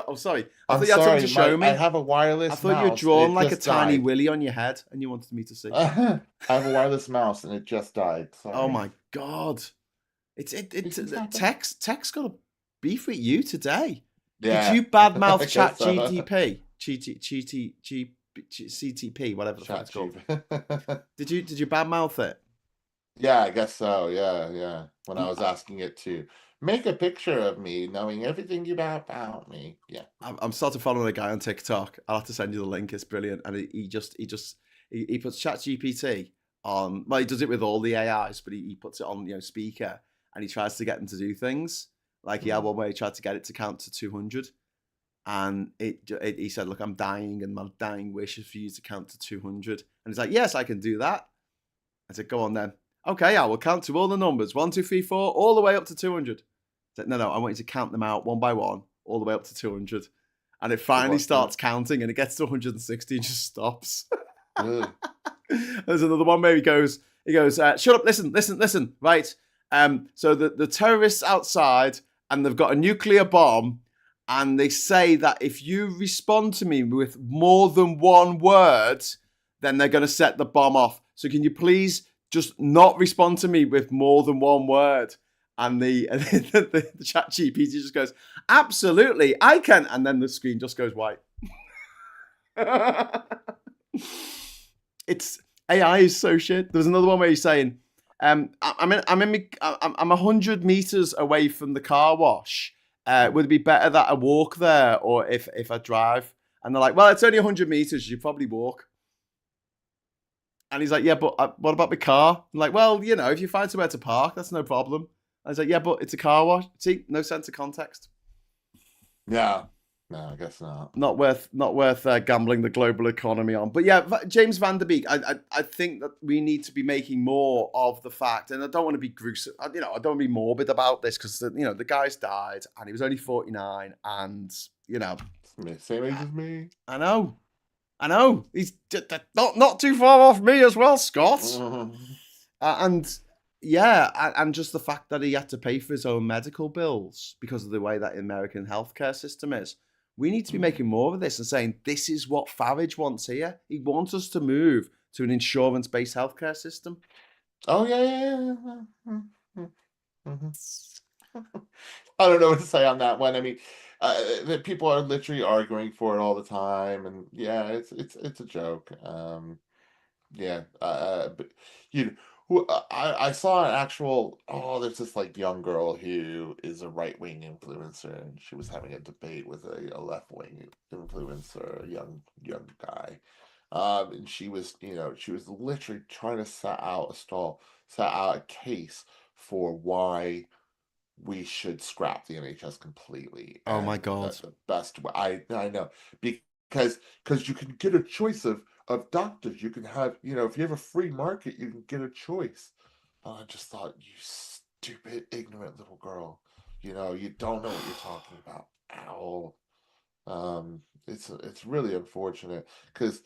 Speaker 1: Oh, sorry. I thought you had something to show me.
Speaker 2: I have a wireless.
Speaker 1: I thought you were drawn like a tiny willy on your head, and you wanted me to see.
Speaker 2: I have a wireless mouse, and it just died. Sorry.
Speaker 1: Oh my god! It's tech's got a beef with you today. Yeah. Did you badmouth ChatGPT? CTP, whatever the fuck it's called. Did you badmouth it?
Speaker 2: Yeah, I guess so. Yeah. When I was asking it to make a picture of me, knowing everything about me. Yeah.
Speaker 1: I'm starting following a guy on TikTok. I'll have to send you the link. It's brilliant, and he puts ChatGPT on. Well, he does it with all the AIs, but he puts it on speaker, and he tries to get them to do things. Like he had one where he tried to get it to count to 200, and he said, "Look, I'm dying, and my dying wish is for you to count to 200." And he's like, "Yes, I can do that." I said, "Go on then." "Okay, I will count to all the numbers 1, 2, 3, 4, all the way up to 200. I said, "No, I want you to count them out one by one, all the way up to 200." And it finally starts counting, and it gets to 160 and just stops. There's another one where he goes, "Shut up, listen, right? So the terrorists outside, and they've got a nuclear bomb, and they say that if you respond to me with more than one word, then they're going to set the bomb off. So can you please just not respond to me with more than one word?" And the chat GPT just goes, "Absolutely, I can." And then the screen just goes white. It's AI is so shit. There was another one where he's saying, I'm 100 meters away from the car wash. Would it be better that I walk there or if I drive? And they're like, "Well, it's only 100 meters. You probably walk." And he's like, "Yeah, but what about the car?" I'm like, "Well, if you find somewhere to park, that's no problem." And he's like, "Yeah, but it's a car wash." See, no sense of context.
Speaker 2: Yeah. No, I guess not.
Speaker 1: Not worth gambling the global economy on. But yeah, James Van Der Beek, I think that we need to be making more of the fact, and I don't want to be gruesome, I don't want to be morbid about this because the guy's died and he was only 49, and
Speaker 2: same age as me.
Speaker 1: I know. He's not too far off me as well, Scott. And just the fact that he had to pay for his own medical bills because of the way that American healthcare system is. We need to be making more of this and saying, this is what Farage wants here. He wants us to move to an insurance-based healthcare system.
Speaker 2: Oh, yeah. I don't know what to say on that one. I mean, people are literally arguing for it all the time, and yeah, it's a joke. But I saw an actual. There's this young girl who is a right-wing influencer, and she was having a debate with a left-wing influencer, a young guy, and she was literally trying to set out a case for why we should scrap the NHS completely.
Speaker 1: Oh my God!
Speaker 2: The best way I know, because you can get a choice of doctors. You can have, if you have a free market, you can get a choice. I just thought, you stupid, ignorant little girl, you don't know what you're talking about at all. It's really unfortunate because,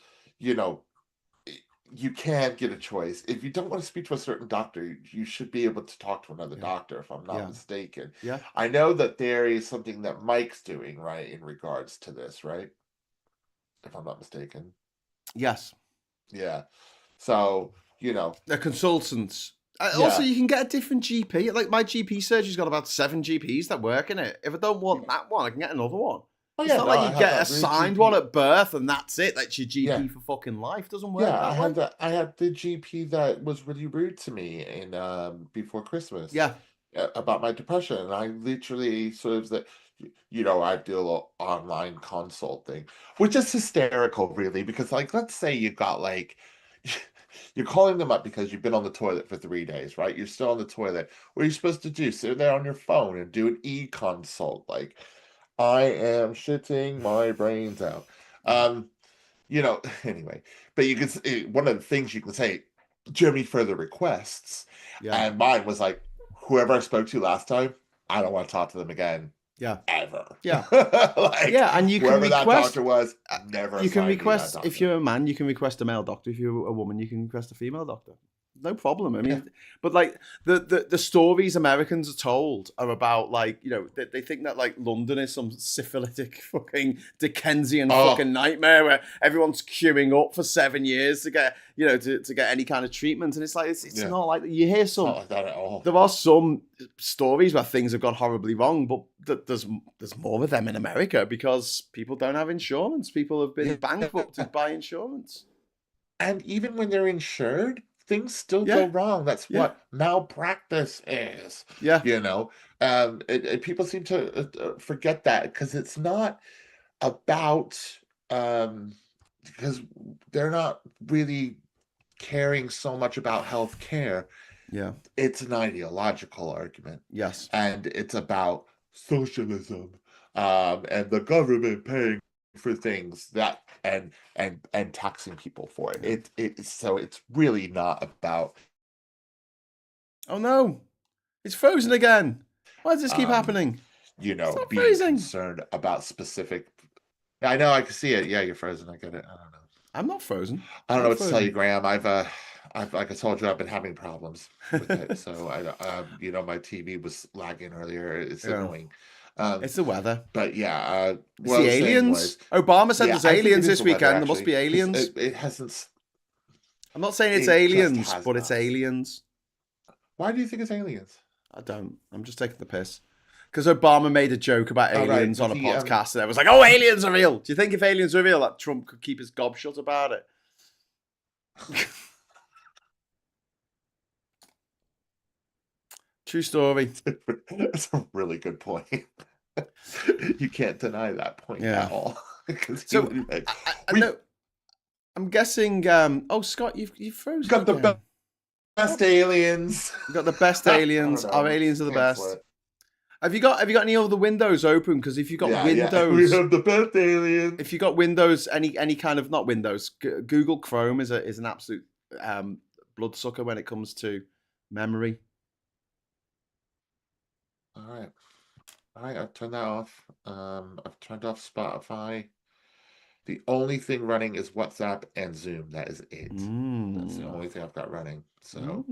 Speaker 2: you can get a choice. If you don't want to speak to a certain doctor, you should be able to talk to another doctor, if I'm not mistaken.
Speaker 1: Yeah.
Speaker 2: I know that there is something that Mike's doing, right, in regards to this, right? If I'm not mistaken.
Speaker 1: Yes.
Speaker 2: Yeah. So,
Speaker 1: they're consultants. Also, you can get a different GP. Like my GP surgery's got about 7 GPs that work in it. If I don't want that one, I can get another one. It's not like you get assigned one at birth and that's it. That's your GP for fucking life. Doesn't work.
Speaker 2: Yeah, I had the GP that was really rude to me in before Christmas.
Speaker 1: Yeah.
Speaker 2: About my depression, and I literally sort of I do a little online consult thing, which is hysterical, really, because let's say you got you're calling them up because you've been on the toilet for 3 days, right? You're still on the toilet. What are you supposed to do? Sit there on your phone and do an e-consult, I am shitting my brains out. Anyway, but you can one of the things you can say, "Do you have any further requests?" And mine was whoever I spoke to last time, I don't want to talk to them again.
Speaker 1: Yeah.
Speaker 2: ever.
Speaker 1: Yeah.
Speaker 2: Like,
Speaker 1: Yeah, and you can
Speaker 2: whoever that
Speaker 1: request.
Speaker 2: doctor was, never.
Speaker 1: You can
Speaker 2: assigned me that
Speaker 1: request
Speaker 2: doctor.
Speaker 1: if you're a man, you can request a male doctor. If you're a woman, you can request a female doctor. No problem. I mean, but like the stories Americans are told are about, like, you know, they think that like London is some syphilitic fucking Dickensian fucking nightmare where everyone's queuing up for 7 years to get, you know, to get any kind of treatment, and it's like it's not like that. You hear some.
Speaker 2: Not like that at all.
Speaker 1: There are some stories where things have gone horribly wrong, but there's more of them in America because people don't have insurance. People have been bankrupted by insurance.
Speaker 2: And even when they're insured, things still go wrong. That's what malpractice is.
Speaker 1: Yeah.
Speaker 2: You know, people seem to forget that, because it's not about, because they're not really caring so much about health care.
Speaker 1: Yeah.
Speaker 2: It's an ideological argument.
Speaker 1: Yes.
Speaker 2: And it's about socialism, and the government paying for things that and taxing people for it. So it's really not about.
Speaker 1: Oh no, it's frozen again. Why does this keep happening?
Speaker 2: You know,
Speaker 1: Stop
Speaker 2: being
Speaker 1: freezing.
Speaker 2: concerned about specific. I know, I can see it. Yeah, you're frozen. I get it. I don't know.
Speaker 1: I'm not frozen.
Speaker 2: I don't know what to tell you, Graham. I've like I told you, I've been having problems with it. So you know, my TV was lagging earlier. It's annoying.
Speaker 1: It's the weather.
Speaker 2: But yeah,
Speaker 1: it's the aliens. Obama said there's aliens this weekend. There must be aliens.
Speaker 2: It hasn't.
Speaker 1: I'm not saying it's aliens, but it's aliens.
Speaker 2: Why do you think it's aliens?
Speaker 1: I don't. I'm just taking the piss. Because Obama made a joke about aliens on a podcast, and it was like, "Oh, aliens are real." Do you think if aliens are real, that Trump could keep his gob shut about it? True story.
Speaker 2: That's a really good point. You can't deny that point at all.
Speaker 1: So I'm guessing. Oh, Scott, you've frozen.
Speaker 2: Got the best aliens.
Speaker 1: You got the best aliens. Our aliens are the best. Have you got any other windows open? Because if you got Windows,
Speaker 2: we have the best aliens.
Speaker 1: If you got Windows, any kind of, not Windows, Google Chrome is an absolute bloodsucker when it comes to memory.
Speaker 2: All right, I've turned that off. I've turned off Spotify. The only thing running is WhatsApp and Zoom. That is it. That's the only thing I've got running. So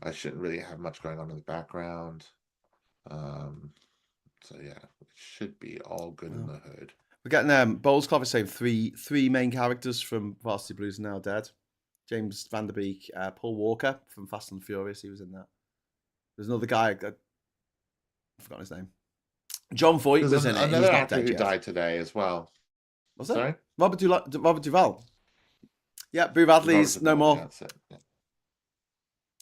Speaker 2: I shouldn't really have much going on in the background. So yeah, it should be all good in the hood.
Speaker 1: We're getting Bowles Clover saying three main characters from Varsity Blues are now dead. James Van Der Beek, Paul Walker from Fast and Furious, he was in that. There's another guy, I forgot his name. John Voight was in it.
Speaker 2: Another actor who died today as well.
Speaker 1: Was that?
Speaker 2: Sorry?
Speaker 1: Robert Duvall. Yeah, Boo Radley's no more.
Speaker 2: That's it. Yeah.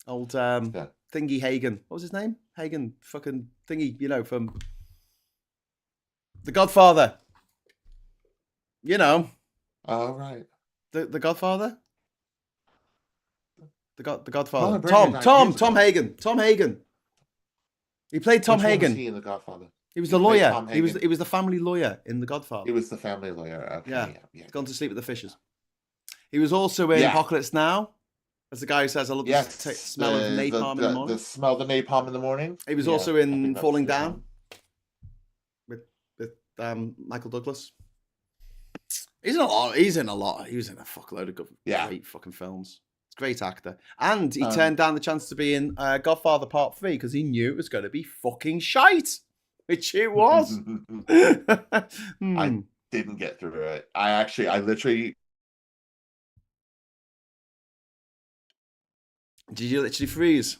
Speaker 1: Old Thingy Hagen. What was his name? Hagen fucking Thingy, you know, from The Godfather. You know.
Speaker 2: Oh, right.
Speaker 1: The Godfather? The Godfather.
Speaker 2: Oh,
Speaker 1: Tom Hagen. Tom Hagen. He played Tom Hagen.
Speaker 2: Was he in The Godfather?
Speaker 1: He was the lawyer. He was the family lawyer in The Godfather.
Speaker 2: He was the family lawyer. Okay. Yeah.
Speaker 1: Gone to sleep with the fishes. He was also in Apocalypse Now. As the guy who says, "I love the smell of napalm in the morning."
Speaker 2: The smell of the napalm in the morning.
Speaker 1: He was also in Falling Down with Michael Douglas. He's in a lot. He was in a fuckload of great fucking films. He's a great actor, and he turned down the chance to be in Godfather Part 3 because he knew it was going to be fucking shite, which it was.
Speaker 2: I didn't get through it. I literally.
Speaker 1: Did you literally freeze?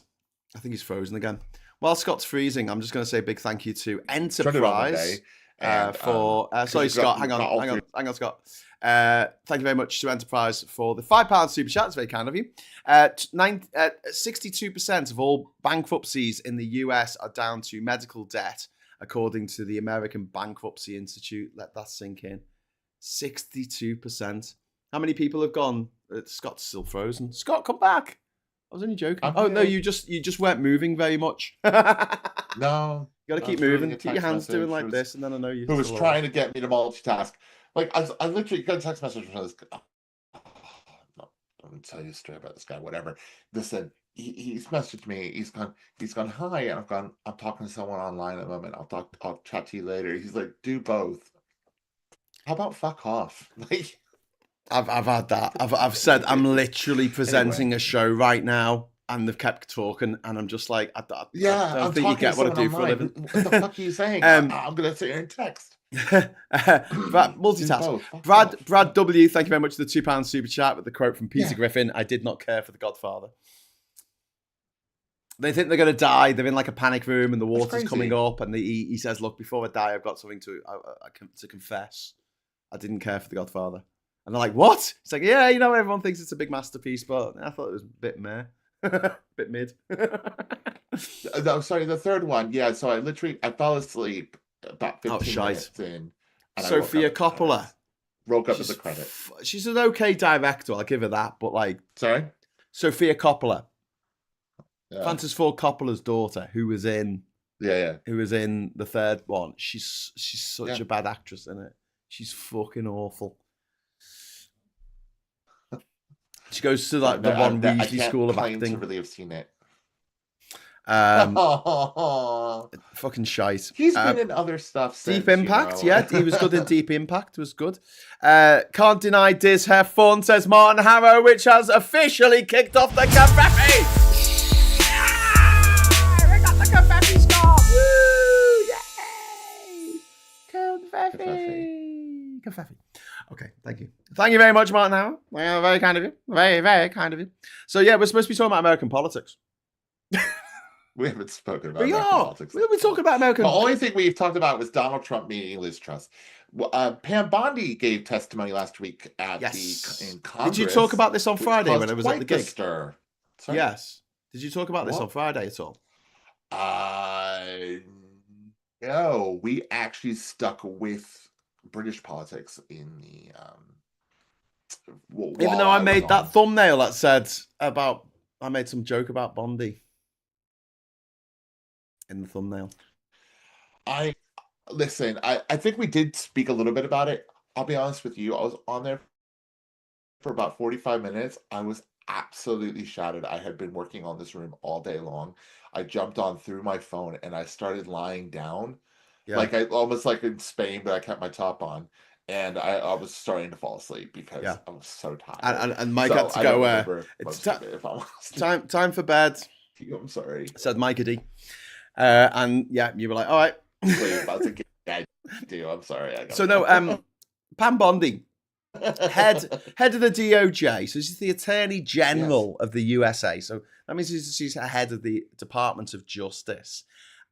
Speaker 1: I think he's frozen again. While Scott's freezing, I'm just going to say a big thank you to Enterprise for. Sorry, Scott. Hang on, Scott. Thank you very much to Enterprise for the £5 super chat. It's very kind of you. 62% of all bankruptcies in the US are down to medical debt, according to the American Bankruptcy Institute. Let that sink in. 62%. How many people have gone? Scott's still frozen. Scott, come back. I was only joking. No, you just weren't moving very much.
Speaker 2: No.
Speaker 1: You got to keep moving. Keep your hands doing like this, and then I know you.
Speaker 2: Who was trying to get me to multitask? Like I literally got a text message from this. I'm gonna tell you a story about this guy. Whatever. They said, he's messaged me. He's gone, hi, and I'm talking to someone online at the moment. I'll chat to you later. He's like, do both. How about fuck off? Like,
Speaker 1: I've had that. I've said I'm literally presenting a show right now, and they've kept talking, and I'm just like, I don't
Speaker 2: I'm
Speaker 1: think you
Speaker 2: talking
Speaker 1: get
Speaker 2: to
Speaker 1: what I
Speaker 2: someone
Speaker 1: do for a
Speaker 2: online.
Speaker 1: living.
Speaker 2: What the fuck are you saying? I'm gonna sit here and text.
Speaker 1: Multitask.
Speaker 2: Do both. Fuck
Speaker 1: Brad
Speaker 2: off.
Speaker 1: Brad W, thank you very much for the £2 super chat with the quote from Peter
Speaker 2: Yeah.
Speaker 1: Griffin. I did not care for The Godfather. They think they're going to die. They're in like a panic room, and the water's coming up. And he says, "Look, before I die, I've got something to confess. I didn't care for The Godfather." And they're like, "What?" It's like, "Yeah, you know, everyone thinks it's a big masterpiece, but I thought it was a bit meh, bit mid."
Speaker 2: No, sorry, the third one. Yeah, so I fell asleep about 15 minutes in. And
Speaker 1: Sophia Coppola.
Speaker 2: Woke up at the credit.
Speaker 1: She's an okay director. I'll give her that. But like,
Speaker 2: sorry,
Speaker 1: Sophia Coppola.
Speaker 2: Yeah.
Speaker 1: Francis Ford Coppola's daughter, who was in who was in the third one. She's such a bad actress in it. She's fucking awful. She goes to like the Ron Weasley School of Acting.
Speaker 2: To really have seen it.
Speaker 1: Fucking shite.
Speaker 2: He's been in other stuff since,
Speaker 1: Deep Impact, yeah. He was good in Deep Impact. Was good. Can't deny Diz have fun, says Martin Harrow, which has officially kicked off the confetti. Confetti score! Woo! Yay! Confetti. Okay, thank you. Thank you very much, Martin Howard. Well, very kind of you. Very, very kind of you. So, yeah, we're supposed to be talking about American politics.
Speaker 2: We haven't spoken about American politics.
Speaker 1: We've been talking about American
Speaker 2: The only thing we've talked about was Donald Trump meeting Liz Truss. Pam Bondi gave testimony last week in Congress.
Speaker 1: Did you talk about this on Friday when I was at the gig?
Speaker 2: Sorry?
Speaker 1: Yes. Did you talk about this on Friday at all?
Speaker 2: No, we actually stuck with British politics in the
Speaker 1: even though I made that thumbnail that said I made some joke about Bondi in the thumbnail.
Speaker 2: I think we did speak a little bit about it. I'll be honest with you, I was on there for about 45 minutes. I was absolutely shattered. I had been working on this room all day long. I jumped on through my phone and I started lying down, like I almost like in Spain, but I kept my top on, and I was starting to fall asleep because I was so tired.
Speaker 1: And Mike had to go. It's time for bed.
Speaker 2: I'm sorry,
Speaker 1: said Mike D. And you were like, all right.
Speaker 2: Wait, about to get dead. I'm sorry.
Speaker 1: So no, Pam Bondi. Head of the DOJ, so she's the Attorney General of the USA. So that means she's head of the Department of Justice,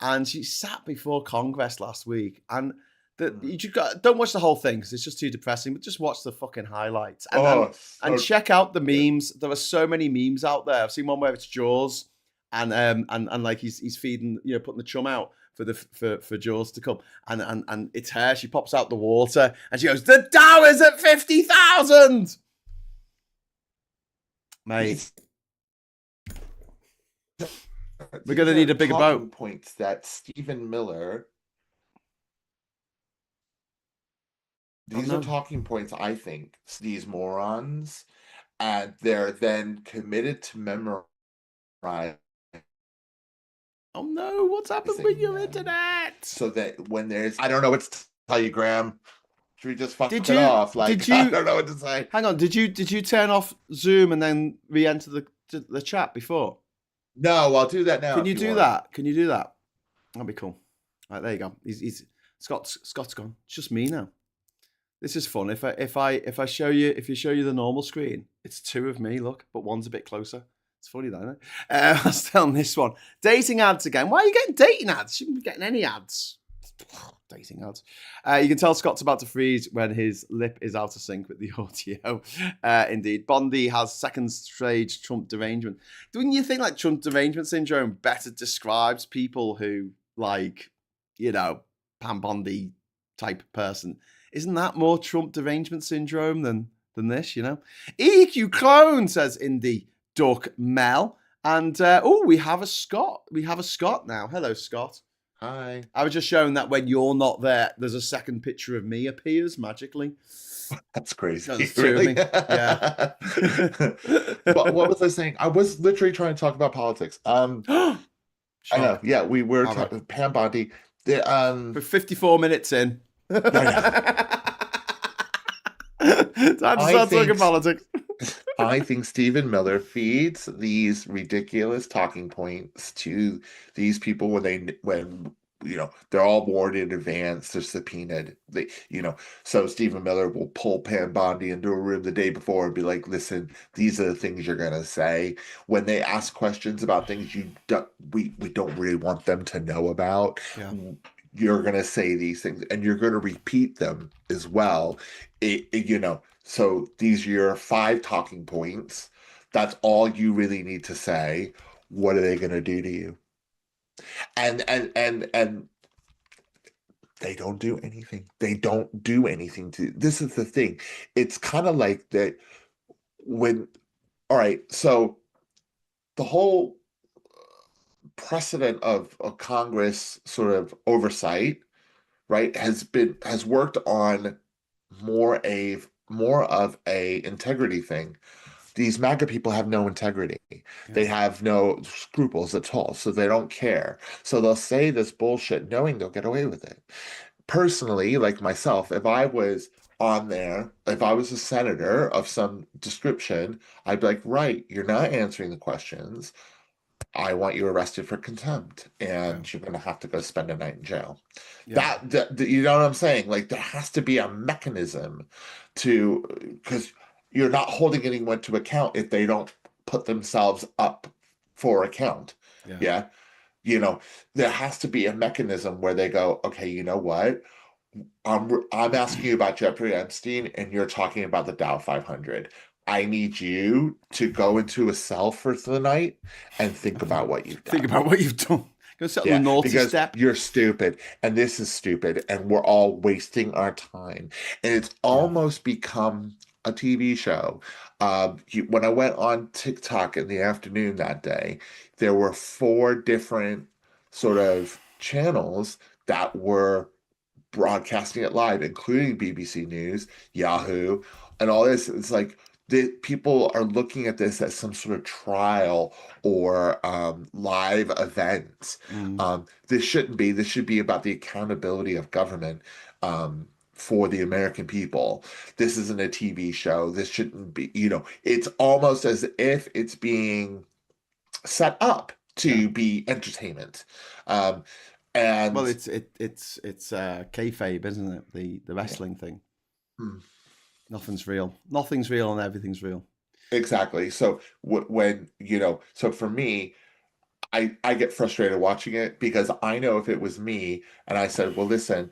Speaker 1: and she sat before Congress last week. And don't watch the whole thing because it's just too depressing. But just watch the fucking highlights and check out the memes. There are so many memes out there. I've seen one where it's Jaws, and like he's feeding, putting the chum out for Jaws to come, and it's her. She pops out the water and she goes, "The Dow is at 50,000." Mate, we're gonna need a bigger boat.
Speaker 2: Points that Stephen Miller. These are talking points, I think, these morons, and they're then committed to memorize.
Speaker 1: Oh no, what's happened with your internet?
Speaker 2: So that when there's, I don't know what to tell you, Graham. Should we just fuck it off? I don't know what to say.
Speaker 1: Hang on, did you turn off Zoom and then re-enter the chat before?
Speaker 2: No, I'll do that now.
Speaker 1: Can you do that? That'd be cool. All right, there you go. Scott's gone. It's just me now. This is fun. If you show you the normal screen, it's two of me. Look, but one's a bit closer. It's funny, though, isn't it? I was telling this one. Dating ads again. Why are you getting dating ads? You shouldn't be getting any ads. Dating ads. You can tell Scott's about to freeze when his lip is out of sync with the audio. Indeed. Bondi has second stage Trump derangement. Don't you think like Trump derangement syndrome better describes people who Pam Bondi type person? Isn't that more Trump derangement syndrome than this, EQ clone, says Indy Duck Mel. And we have a Scott. We have a Scott now. Hello, Scott.
Speaker 2: Hi.
Speaker 1: I was just showing that when you're not there, there's a second picture of me appears magically.
Speaker 2: That's crazy.
Speaker 1: No, there's two of me. Yeah.
Speaker 2: But what was I saying? I was literally trying to talk about politics. I know.
Speaker 1: Shock.
Speaker 2: Yeah, we were
Speaker 1: All right.
Speaker 2: talking Pam Bondi. The,
Speaker 1: We're 54 minutes in.
Speaker 2: yeah.
Speaker 1: Time to start talking politics.
Speaker 2: I think Stephen Miller feeds these ridiculous talking points to these people when they're all warned in advance, they're subpoenaed. So Stephen Miller will pull Pam Bondi into a room the day before and be like, "Listen, these are the things you're gonna say." When they ask questions about things we don't really want them to know about.
Speaker 1: Yeah.
Speaker 2: You're gonna say these things and you're gonna repeat them as well. So these are your 5 talking points. That's all you really need to say. What are they going to do to you? And they don't do anything. They don't do anything to. This is the thing. It's kind of like that all right, so the whole precedent of a Congress sort of oversight, right, has worked on more of a integrity thing. These MAGA people have no integrity. Yeah. They have no scruples at all, so they don't care. So they'll say this bullshit knowing they'll get away with it. Personally, like myself, if I was on there, if I was a senator of some description, I'd be like, right, you're not answering the questions. I want you arrested for contempt, and you're going to have to go spend a night in jail. Yeah. That you know what I'm saying? Like, there has to be a mechanism because you're not holding anyone to account if they don't put themselves up for account. Yeah. There has to be a mechanism where they go, okay, you know what? I'm asking you about Jeffrey Epstein, and you're talking about the Dow 500. I need you to go into a cell for the night and think about what you've done.
Speaker 1: Think about what you've done. Go set the naughty
Speaker 2: because
Speaker 1: step.
Speaker 2: You're stupid, and this is stupid, and we're all wasting our time. And it's almost become a TV show. When I went on TikTok in the afternoon that day, there were 4 different sort of channels that were broadcasting it live, including BBC News, Yahoo, and all this. It's like people are looking at this as some sort of trial or live events. This shouldn't be. This should be about the accountability of government for the American people. This isn't a TV show. This shouldn't be, it's almost as if it's being set up to be entertainment. And
Speaker 1: well, it's kayfabe, isn't it? The wrestling thing. Nothing's real. Nothing's real, and everything's real.
Speaker 2: Exactly. So so for me, I get frustrated watching it because I know if it was me and I said, well, listen,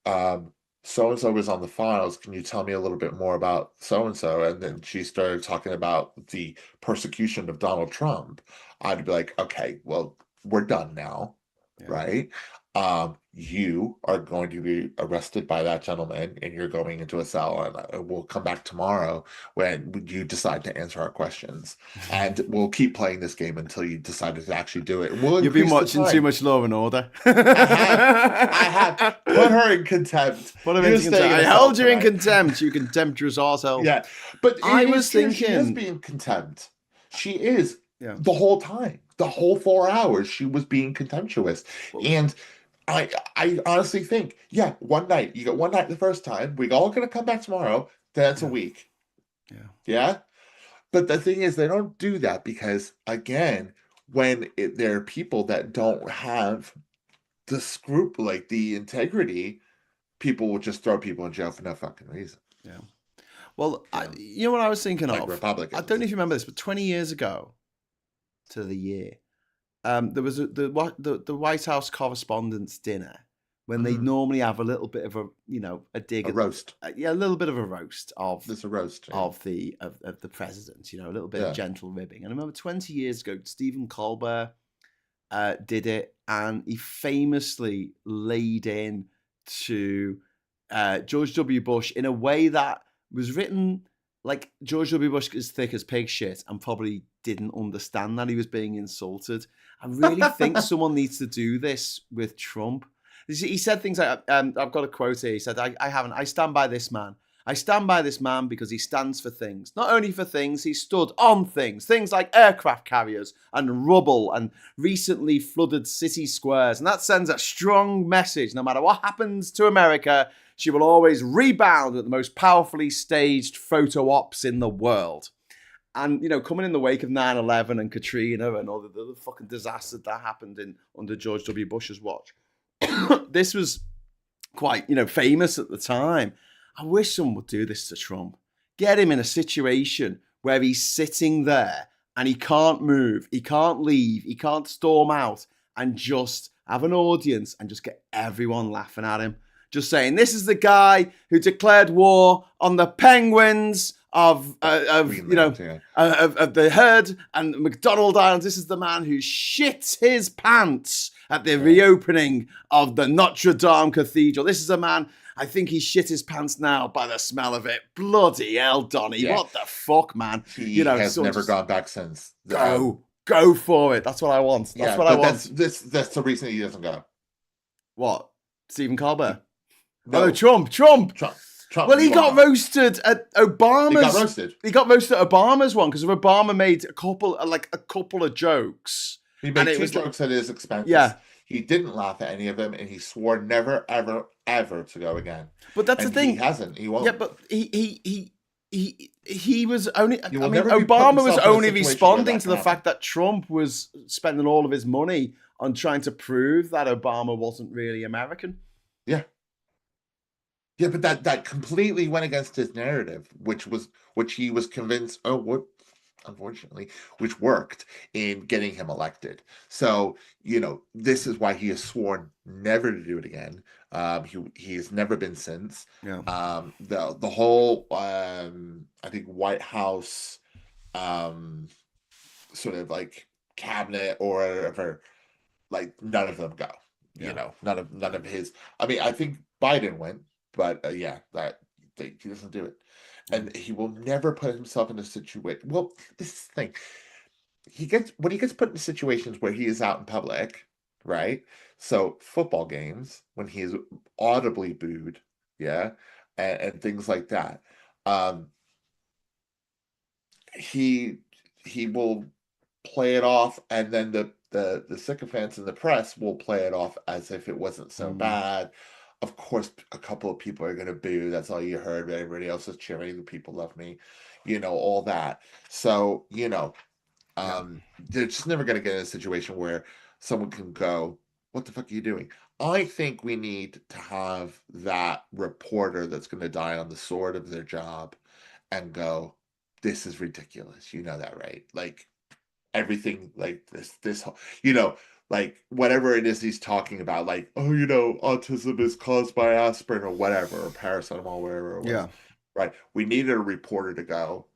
Speaker 2: so and so was on the files. Can you tell me a little bit more about so and so? And then she started talking about the persecution of Donald Trump. I'd be like, okay, well, we're done now. Right? You are going to be arrested by that gentleman and you're going into a cell, and we'll come back tomorrow when you decide to answer our questions. And we'll keep playing this game until you decide to actually do it.
Speaker 1: You've been watching too much Law and Order.
Speaker 2: I have. Put her in contempt.
Speaker 1: Put her in contempt. I held you in contempt, you contemptuous arsehole.
Speaker 2: Yeah. But
Speaker 1: I was thinking
Speaker 2: she is being contempt. She is the whole time. The whole 4 hours she was being contemptuous. And I honestly think, one night. You got one night the first time. We're all going to come back tomorrow. Then it's a week. Yeah? But the thing is, they don't do that because, again, when there are people that don't have the scruple, like the integrity, people will just throw people in jail for no fucking reason.
Speaker 1: Yeah. Well, you know what I was thinking of?
Speaker 2: Republicans.
Speaker 1: I don't know if you remember this, but 20 years ago to the year, there was the White House Correspondents' Dinner when they normally have a little bit of a dig,
Speaker 2: a roast,
Speaker 1: a little bit of a roast of
Speaker 2: there's a roast
Speaker 1: of the president, a little bit of gentle ribbing. And I remember 20 years ago, Stephen Colbert did it, and he famously laid in to George W. Bush in a way that was written like George W. Bush is thick as pig shit and probably didn't understand that he was being insulted. I really think someone needs to do this with Trump. He said things like, I've got a quote here. He said, I stand by this man. I stand by this man because he stands for things. Not only for things, he stood on things. Things like aircraft carriers and rubble and recently flooded city squares. And that sends a strong message. No matter what happens to America, she will always rebound at the most powerfully staged photo ops in the world. And, coming in the wake of 9/11 and Katrina and all the fucking disasters that happened under George W. Bush's watch, this was quite, famous at the time. I wish someone would do this to Trump. Get him in a situation where he's sitting there and he can't move, he can't leave, he can't storm out, and just have an audience and just get everyone laughing at him. Just saying, this is the guy who declared war on the penguins of the herd and McDonald Islands. This is the man who shit his pants at the reopening of the Notre Dame Cathedral. This is a man, I think he shit his pants now by the smell of it. Bloody hell, Donny. Yeah. What the fuck, man?
Speaker 2: He has never gone back since.
Speaker 1: Go for it. That's what I want. That's what I want.
Speaker 2: That's the reason he doesn't go.
Speaker 1: What? Stephen Colbert?
Speaker 2: No.
Speaker 1: Oh, Trump. Well, he got roasted at Obama's. He got roasted at Obama's one because Obama made a couple of jokes.
Speaker 2: He made two jokes at his expense.
Speaker 1: Yeah.
Speaker 2: He didn't laugh at any of them, and he swore never, ever, ever to go again.
Speaker 1: But that's the thing.
Speaker 2: He hasn't. He won't.
Speaker 1: Yeah, but he was only. I mean, Obama was only responding to the fact that Trump was spending all of his money on trying to prove that Obama wasn't really American.
Speaker 2: Yeah. Yeah, but that completely went against his narrative, which he was convinced, unfortunately, which worked in getting him elected. So, this is why he has sworn never to do it again. He has never been since.
Speaker 1: Yeah.
Speaker 2: The whole I think White House sort of like cabinet or whatever, like none of them go.
Speaker 1: Yeah.
Speaker 2: None of his. I mean, I think Biden went. But he doesn't do it. And he will never put himself in a situation. Well, this is the thing. When he gets put in situations where he is out in public, right? So football games, when he is audibly booed, yeah, and things like that. He will play it off, and then the sycophants in the press will play it off as if it wasn't so bad. Of course, a couple of people are going to boo. That's all you heard. But everybody else is cheering. The people love me, all that. So, they're just never going to get in a situation where someone can go, what the fuck are you doing? I think we need to have that reporter that's going to die on the sword of their job and go, this is ridiculous. You know that, right? Like, everything like this, like whatever it is he's talking about, like, autism is caused by aspirin or whatever, or paracetamol, whatever it was.
Speaker 1: Yeah.
Speaker 2: Right. We needed a reporter to go,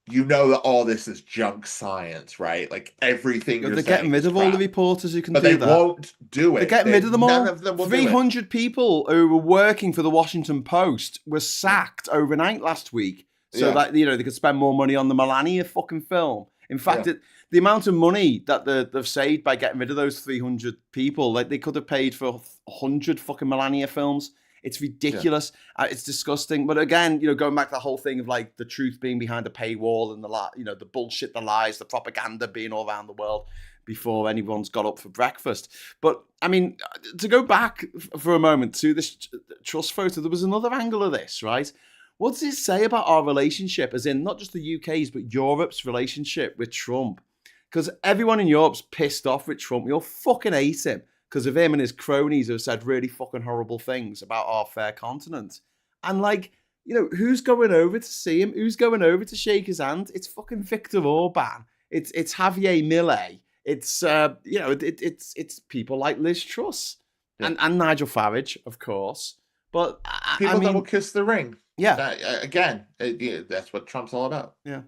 Speaker 2: that all this is junk science, right? Like everything
Speaker 1: they're getting rid of all the reporters who can do that.
Speaker 2: But they won't do it.
Speaker 1: They're getting rid of them all.
Speaker 2: None of them will
Speaker 1: 300 people who were working for the Washington Post were sacked overnight last week. So that, they could spend more money on the Melania fucking film. In fact, the amount of money that they've saved by getting rid of those 300 people, like they could have paid for 100 fucking Melania films. It's ridiculous. Yeah. It's disgusting. But again, going back to the whole thing of like the truth being behind a paywall and the bullshit, the lies, the propaganda being all around the world before anyone's got up for breakfast. But I mean, to go back for a moment to this Truss photo, there was another angle of this, right? What does it say about our relationship, as in not just the UK's, but Europe's relationship with Trump? Because everyone in Europe's pissed off with Trump. We all fucking hate him because of him and his cronies who have said really fucking horrible things about our fair continent. And like, who's going over to see him? Who's going over to shake his hand? It's fucking Viktor Orban. It's Javier Milei. It's it's people like Liz Truss and Nigel Farage, of course. But
Speaker 2: people that will kiss the ring.
Speaker 1: Yeah.
Speaker 2: Again, that's what Trump's all about.
Speaker 1: Yeah.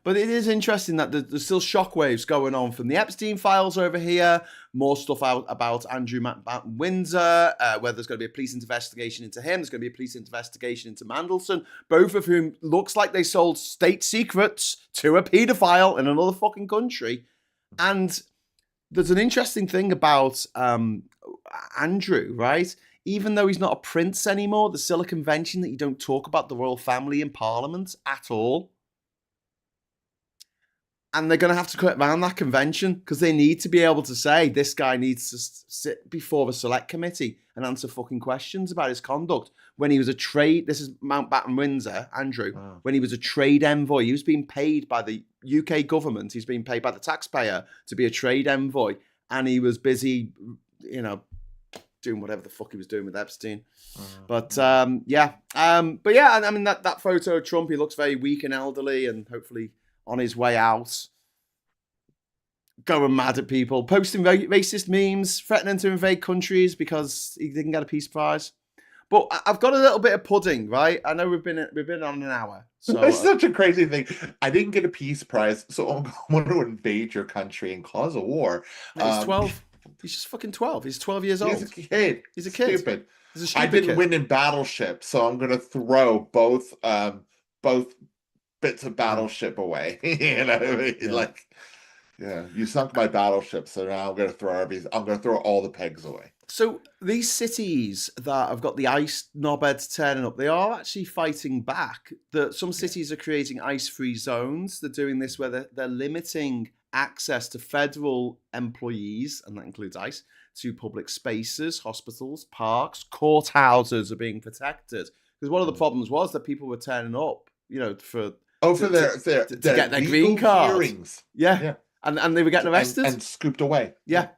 Speaker 1: But it is interesting that there's still shockwaves going on from the Epstein files over here, more stuff out about Andrew Mountbatten Windsor, where there's going to be a police investigation into him, there's going to be a police investigation into Mandelson, both of whom looks like they sold state secrets to a paedophile in another fucking country. And there's an interesting thing about Andrew, right? Even though he's not a prince anymore, there's still a convention that you don't talk about the royal family in Parliament at all. And they're going to have to cut around that convention because they need to be able to say this guy needs to sit before a select committee and answer fucking questions about his conduct. When he was a trade, this is Mountbatten Windsor, Andrew, when he was a trade envoy, he was being paid by the UK government. He's being paid by the taxpayer to be a trade envoy. And he was busy, doing whatever the fuck he was doing with Epstein. But I mean, that photo of Trump, he looks very weak and elderly and hopefully on his way out, going mad at people, posting racist memes, threatening to invade countries because he didn't get a peace prize. But I've got a little bit of pudding, right? I know we've been on an hour. So
Speaker 2: it's such a crazy thing. I didn't get a peace prize, so I'm going to invade your country and cause a war.
Speaker 1: He's 12. He's just fucking 12. He's 12 years old.
Speaker 2: He's a kid.
Speaker 1: He's a kid.
Speaker 2: Stupid.
Speaker 1: He's a stupid
Speaker 2: I didn't
Speaker 1: kid.
Speaker 2: win in Battleship, so I'm going to throw both bits of Battleship away. You sunk my Battleship, so now I'm going to throw all the pegs away.
Speaker 1: So these cities that have got the ice knobheads turning up, they are actually fighting back. Some cities are creating ice-free zones. They're doing this where they're limiting access to federal employees, and that includes ICE, to public spaces, hospitals, parks, courthouses are being protected. Because one of the problems was that people were turning up, to get their green card.
Speaker 2: Hearings.
Speaker 1: Yeah. And they were getting arrested
Speaker 2: and scooped away.
Speaker 1: Yeah.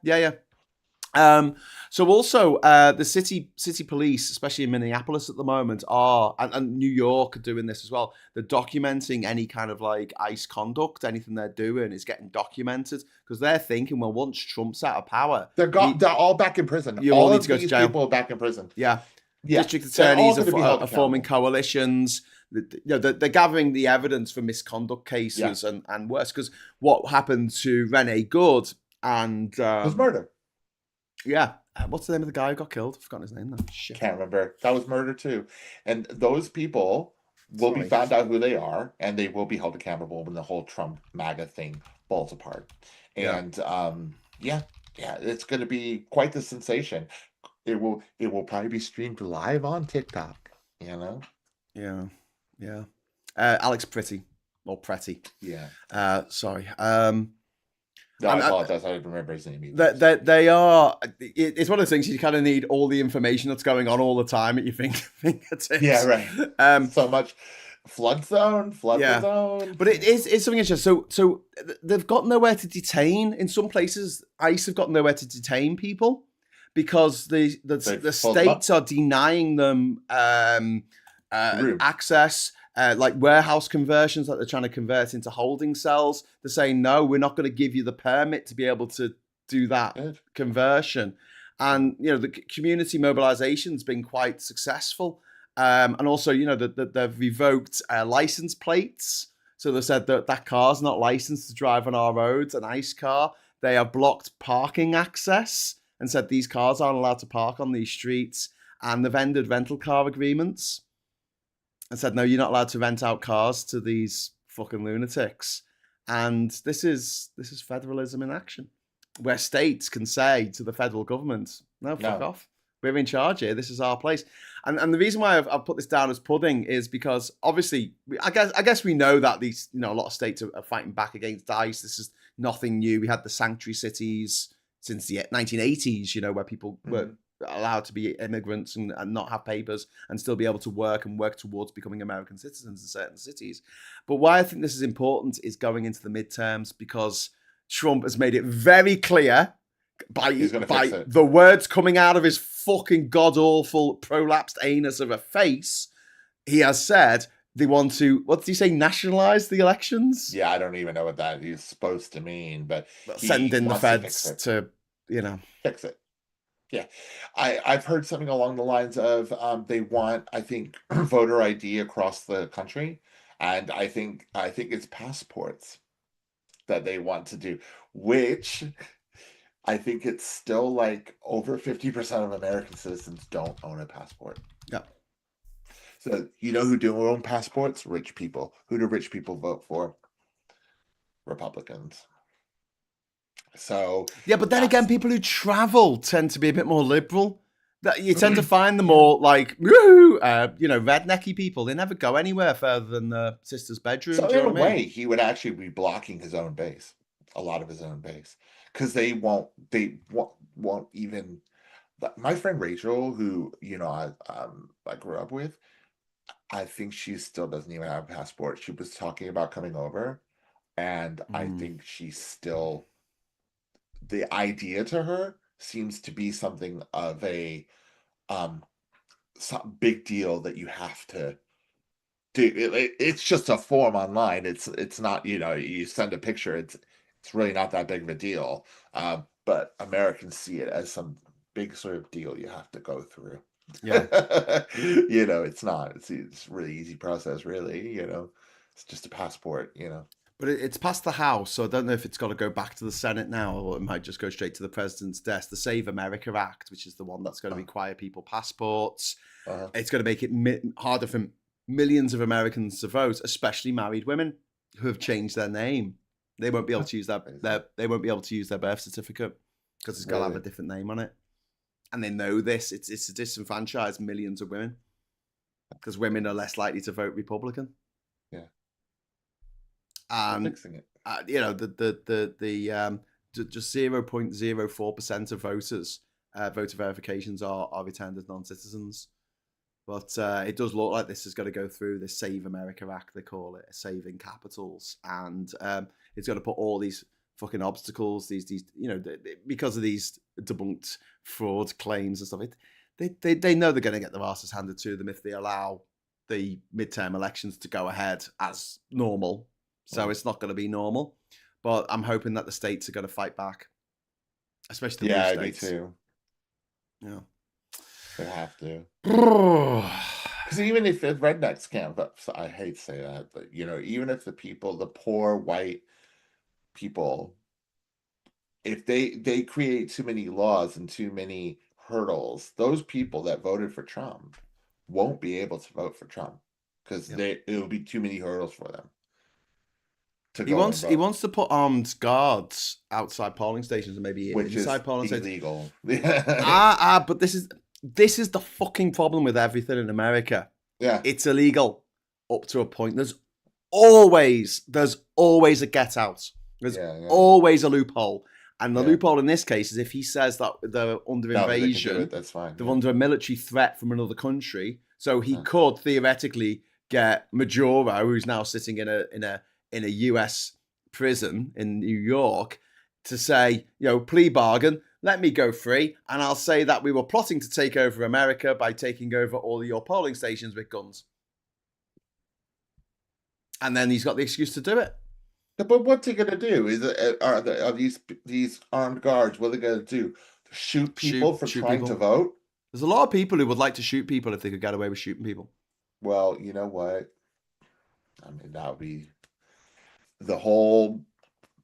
Speaker 1: So also the city police, especially in Minneapolis at the moment, and New York are doing this as well. They're documenting any kind of like ICE conduct, anything they're doing is getting documented because they're thinking, well, once Trump's out of power,
Speaker 2: they're all back in prison.
Speaker 1: You all need to go to jail.
Speaker 2: People are back in prison.
Speaker 1: Yeah. District attorneys are forming coalitions. They're gathering the evidence for misconduct cases and worse. Because what happened to Rene Good and
Speaker 2: was murder.
Speaker 1: Yeah. What's the name of the guy who got killed? I've forgotten his name now. Shit.
Speaker 2: Can't remember. That was murder too. And those people will be found out who they are, and they will be held accountable when the whole Trump MAGA thing falls apart. And it's going to be quite the sensation. It will probably be streamed live on TikTok.
Speaker 1: Yeah. Alex Pretty. Yeah. Sorry.
Speaker 2: No, I apologize. I don't remember his name either.
Speaker 1: It's one of those things you kind of need all the information that's going on all the time at your fingertips.
Speaker 2: Yeah, right. So much flood zone. But
Speaker 1: it's something interesting. So they've got nowhere to detain. In some places, ICE have got nowhere to detain people because the states are denying them access. Like warehouse conversions that they're trying to convert into holding cells. They're saying, no, we're not going to give you the permit to be able to do that conversion. And, the community mobilization's been quite successful. And also, they've revoked license plates. So they said that car's not licensed to drive on our roads, an ICE car. They have blocked parking access and said these cars aren't allowed to park on these streets. And they've ended rental car agreements. And said, no, you're not allowed to rent out cars to these fucking lunatics. And this is federalism in action, where states can say to the federal government, no, fuck off. We're in charge here. This is our place. And the reason why I've put this down as pudding is because obviously, I guess we know that these, a lot of states are fighting back against ICE. This is nothing new. We had the sanctuary cities since the 1980s, where people were allowed to be immigrants and not have papers and still be able to work towards becoming American citizens in certain cities. But why I think this is important is going into the midterms because Trump has made it very clear by the words coming out of his fucking god-awful prolapsed anus of a face. He has said they want to, what did he say, nationalize the elections?
Speaker 2: Yeah, I don't even know what that is supposed to mean, but
Speaker 1: send in the feds to
Speaker 2: fix it. Yeah, I've heard something along the lines of they want, I think, voter ID across the country. And I think it's passports that they want to do, which I think it's still like over 50% of American citizens don't own a passport.
Speaker 1: Yeah.
Speaker 2: So you know who do own passports? Rich people. Who do rich people vote for? Republicans. So
Speaker 1: Yeah, but then again, people who travel tend to be a bit more liberal. That you tend to find the more like rednecky people. They never go anywhere further than the sister's bedroom.
Speaker 2: So
Speaker 1: do you
Speaker 2: in
Speaker 1: know
Speaker 2: a
Speaker 1: what I mean?
Speaker 2: way, he would actually be blocking his own base, a lot of his own base, because they won't even. My friend Rachel, who I grew up with, I think she still doesn't even have a passport. She was talking about coming over, and I think she's still. The idea to her seems to be something of a some big deal that you have to do. It's just a form online. It's not, you send a picture. It's really not that big of a deal. But Americans see it as some big sort of deal you have to go through.
Speaker 1: Yeah.
Speaker 2: It's not. It's a really easy process, really. It's just a passport.
Speaker 1: But it's passed the House, so I don't know if it's got to go back to the Senate now, or it might just go straight to the president's desk. The Save America Act, which is the one that's going to require people passports. It's going to make it harder for millions of Americans to vote, especially married women who have changed their name. They won't be able to use they won't be able to use their birth certificate because it's got to have a different name on it. And they know this. It's to disenfranchise millions of women because women are less likely to vote Republican.
Speaker 2: Yeah.
Speaker 1: And
Speaker 2: fixing it.
Speaker 1: Just 0.04% of voters voter verifications are returned as non-citizens. But it does look like this is going to go through this Save America Act, they call it, saving capitals, and it's going to put all these fucking obstacles, these because of these debunked fraud claims and stuff. They know they're going to get their asses handed to them if they allow the midterm elections to go ahead as normal. So it's not going to be normal, but I'm hoping that the states are going to fight back, especially the blue states.
Speaker 2: Me too.
Speaker 1: Yeah,
Speaker 2: they have to. Because even if the rednecks can't vote, I hate to say that, but even if the poor white people, if they create too many laws and too many hurdles, those people that voted for Trump won't be able to vote for Trump because it will be too many hurdles for them.
Speaker 1: He wants to put armed guards outside polling stations and maybe inside polling stations.
Speaker 2: Illegal.
Speaker 1: But this is the fucking problem with everything in America.
Speaker 2: Yeah,
Speaker 1: it's illegal up to a point. There's always a get out. There's always a loophole, and the loophole in this case is if he says that they're under invasion,
Speaker 2: that's fine.
Speaker 1: They're under a military threat from another country, so he could theoretically get Maduro, who's now sitting in a US prison in New York, to say, plea bargain, let me go free, and I'll say that we were plotting to take over America by taking over all of your polling stations with guns. And then he's got the excuse to do it.
Speaker 2: But what's he going to do? Are these armed guards, what are they going to do? Shoot people for trying to vote?
Speaker 1: There's a lot of people who would like to shoot people if they could get away with shooting people.
Speaker 2: Well, you know what? I mean, that would be the whole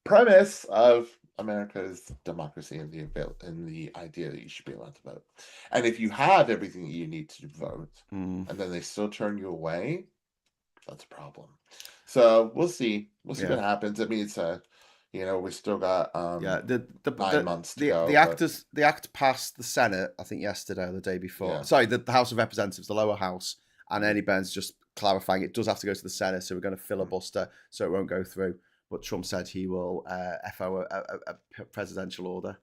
Speaker 2: premise of America's democracy and the idea that you should be allowed to vote. And if you have everything you need to vote, and then they still turn you away, that's a problem. So we'll see. We'll see what happens. I mean, it's we still got 9 months to go.
Speaker 1: The act passed the Senate, I think, yesterday or the day before. Yeah. Sorry, the House of Representatives, the lower house, and Ernie Burns just clarifying it does have to go to the Senate, so we're going to filibuster, so it won't go through. But Trump said he will FO a presidential order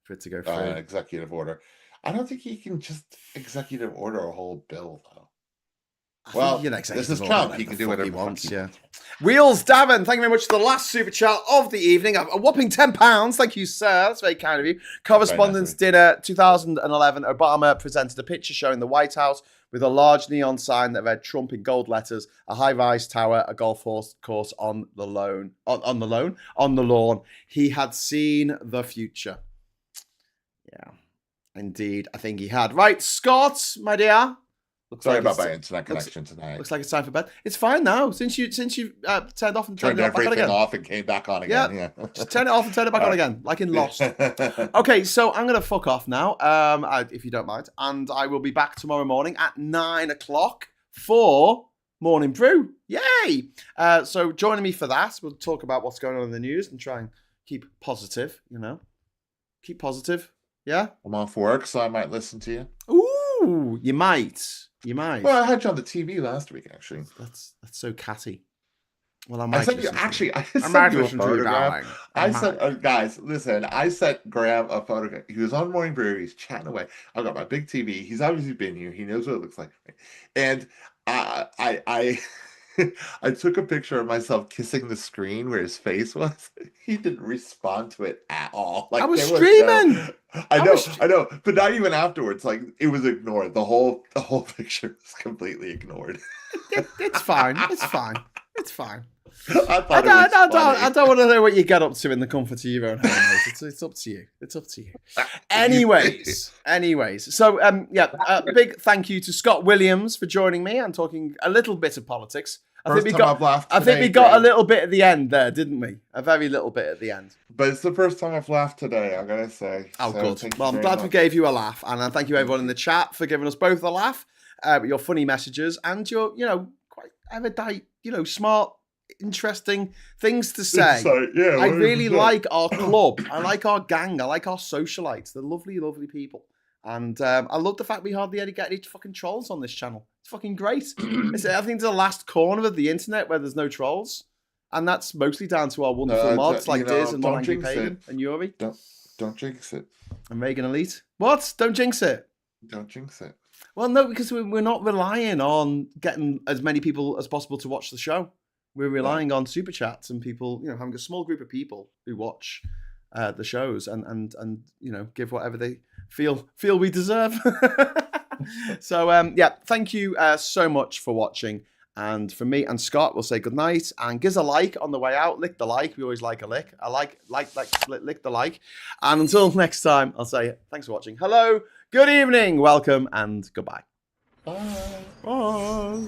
Speaker 1: for it to go through.
Speaker 2: Executive order. I don't think he can just executive order a whole bill, though. Well, this is Trump. He can do whatever he wants.
Speaker 1: Yeah. Wheels Davin, thank you very much for the last super chat of the evening. A whopping £10. Thank you, sir. That's very kind of you. Correspondence Dinner 2011. Obama presented a picture showing the White House with a large neon sign that read Trump in gold letters, a high-rise tower, a golf course on the lawn. He had seen the future. Yeah, indeed. I think he had. Right, Scott, my dear.
Speaker 2: Sorry about my internet connection tonight.
Speaker 1: Looks like it's time for bed. It's fine now since you turned off and turned
Speaker 2: everything off and came back on again. Yeah.
Speaker 1: Just turn it off and turn it back on again, like in Lost. Okay, so I'm gonna fuck off now, if you don't mind, and I will be back tomorrow morning at 9 o'clock for Morning Brew. Yay! So joining me for that, we'll talk about what's going on in the news and try and keep positive. Keep positive. Yeah.
Speaker 2: I'm off work, so I might listen to you.
Speaker 1: Ooh, you might.
Speaker 2: Well, I had you on the TV last week, actually.
Speaker 1: That's so catty. Well,
Speaker 2: I sent you a photograph. I sent guys, listen. I sent Graham a photograph. He was on Morning Brew. He's chatting away. I've got my big TV. He's obviously been here. He knows what it looks like. And I took a picture of myself kissing the screen where his face was. He didn't respond to it at all.
Speaker 1: Like I was screaming.
Speaker 2: I know, but not even afterwards. Like it was ignored. The whole picture was completely ignored.
Speaker 1: It's fine. It's fine. It's fine.
Speaker 2: I
Speaker 1: don't want to know what you get up to in the comfort of your own home. It's up to you. It's up to you. Anyways. So, big thank you to Scott Williams for joining me and talking a little bit of politics. I think we got a little bit at the end there, didn't we? A very little bit at the end.
Speaker 2: But it's the first time I've laughed today, I'm going to say.
Speaker 1: Oh, so good. Well, I'm glad we gave you a laugh. And thank you, everyone in the chat, for giving us both a laugh. Your funny messages and your, quite erudite, smart, interesting things to say.
Speaker 2: Yeah,
Speaker 1: I really like our club. I like our gang. I like our socialites. They're lovely, lovely people. And I love the fact we hardly ever get any fucking trolls on this channel. It's fucking great. I think it's the last corner of the internet where there's no trolls. And that's mostly down to our wonderful mods like Diz and One Angry Pagan and Yuri.
Speaker 2: Don't jinx it.
Speaker 1: And Reagan Elite. What? Don't jinx it.
Speaker 2: Don't jinx it.
Speaker 1: Well, no, because we're not relying on getting as many people as possible to watch the show. We're relying on super chats and people, having a small group of people who watch the shows and give whatever they feel we deserve. So thank you so much for watching. And for me and Scott, we'll say goodnight and give us a like on the way out. Lick the like. We always like a lick. Lick the like. And until next time, I'll say thanks for watching. Hello, good evening, welcome, and goodbye.
Speaker 2: Bye.
Speaker 1: Bye.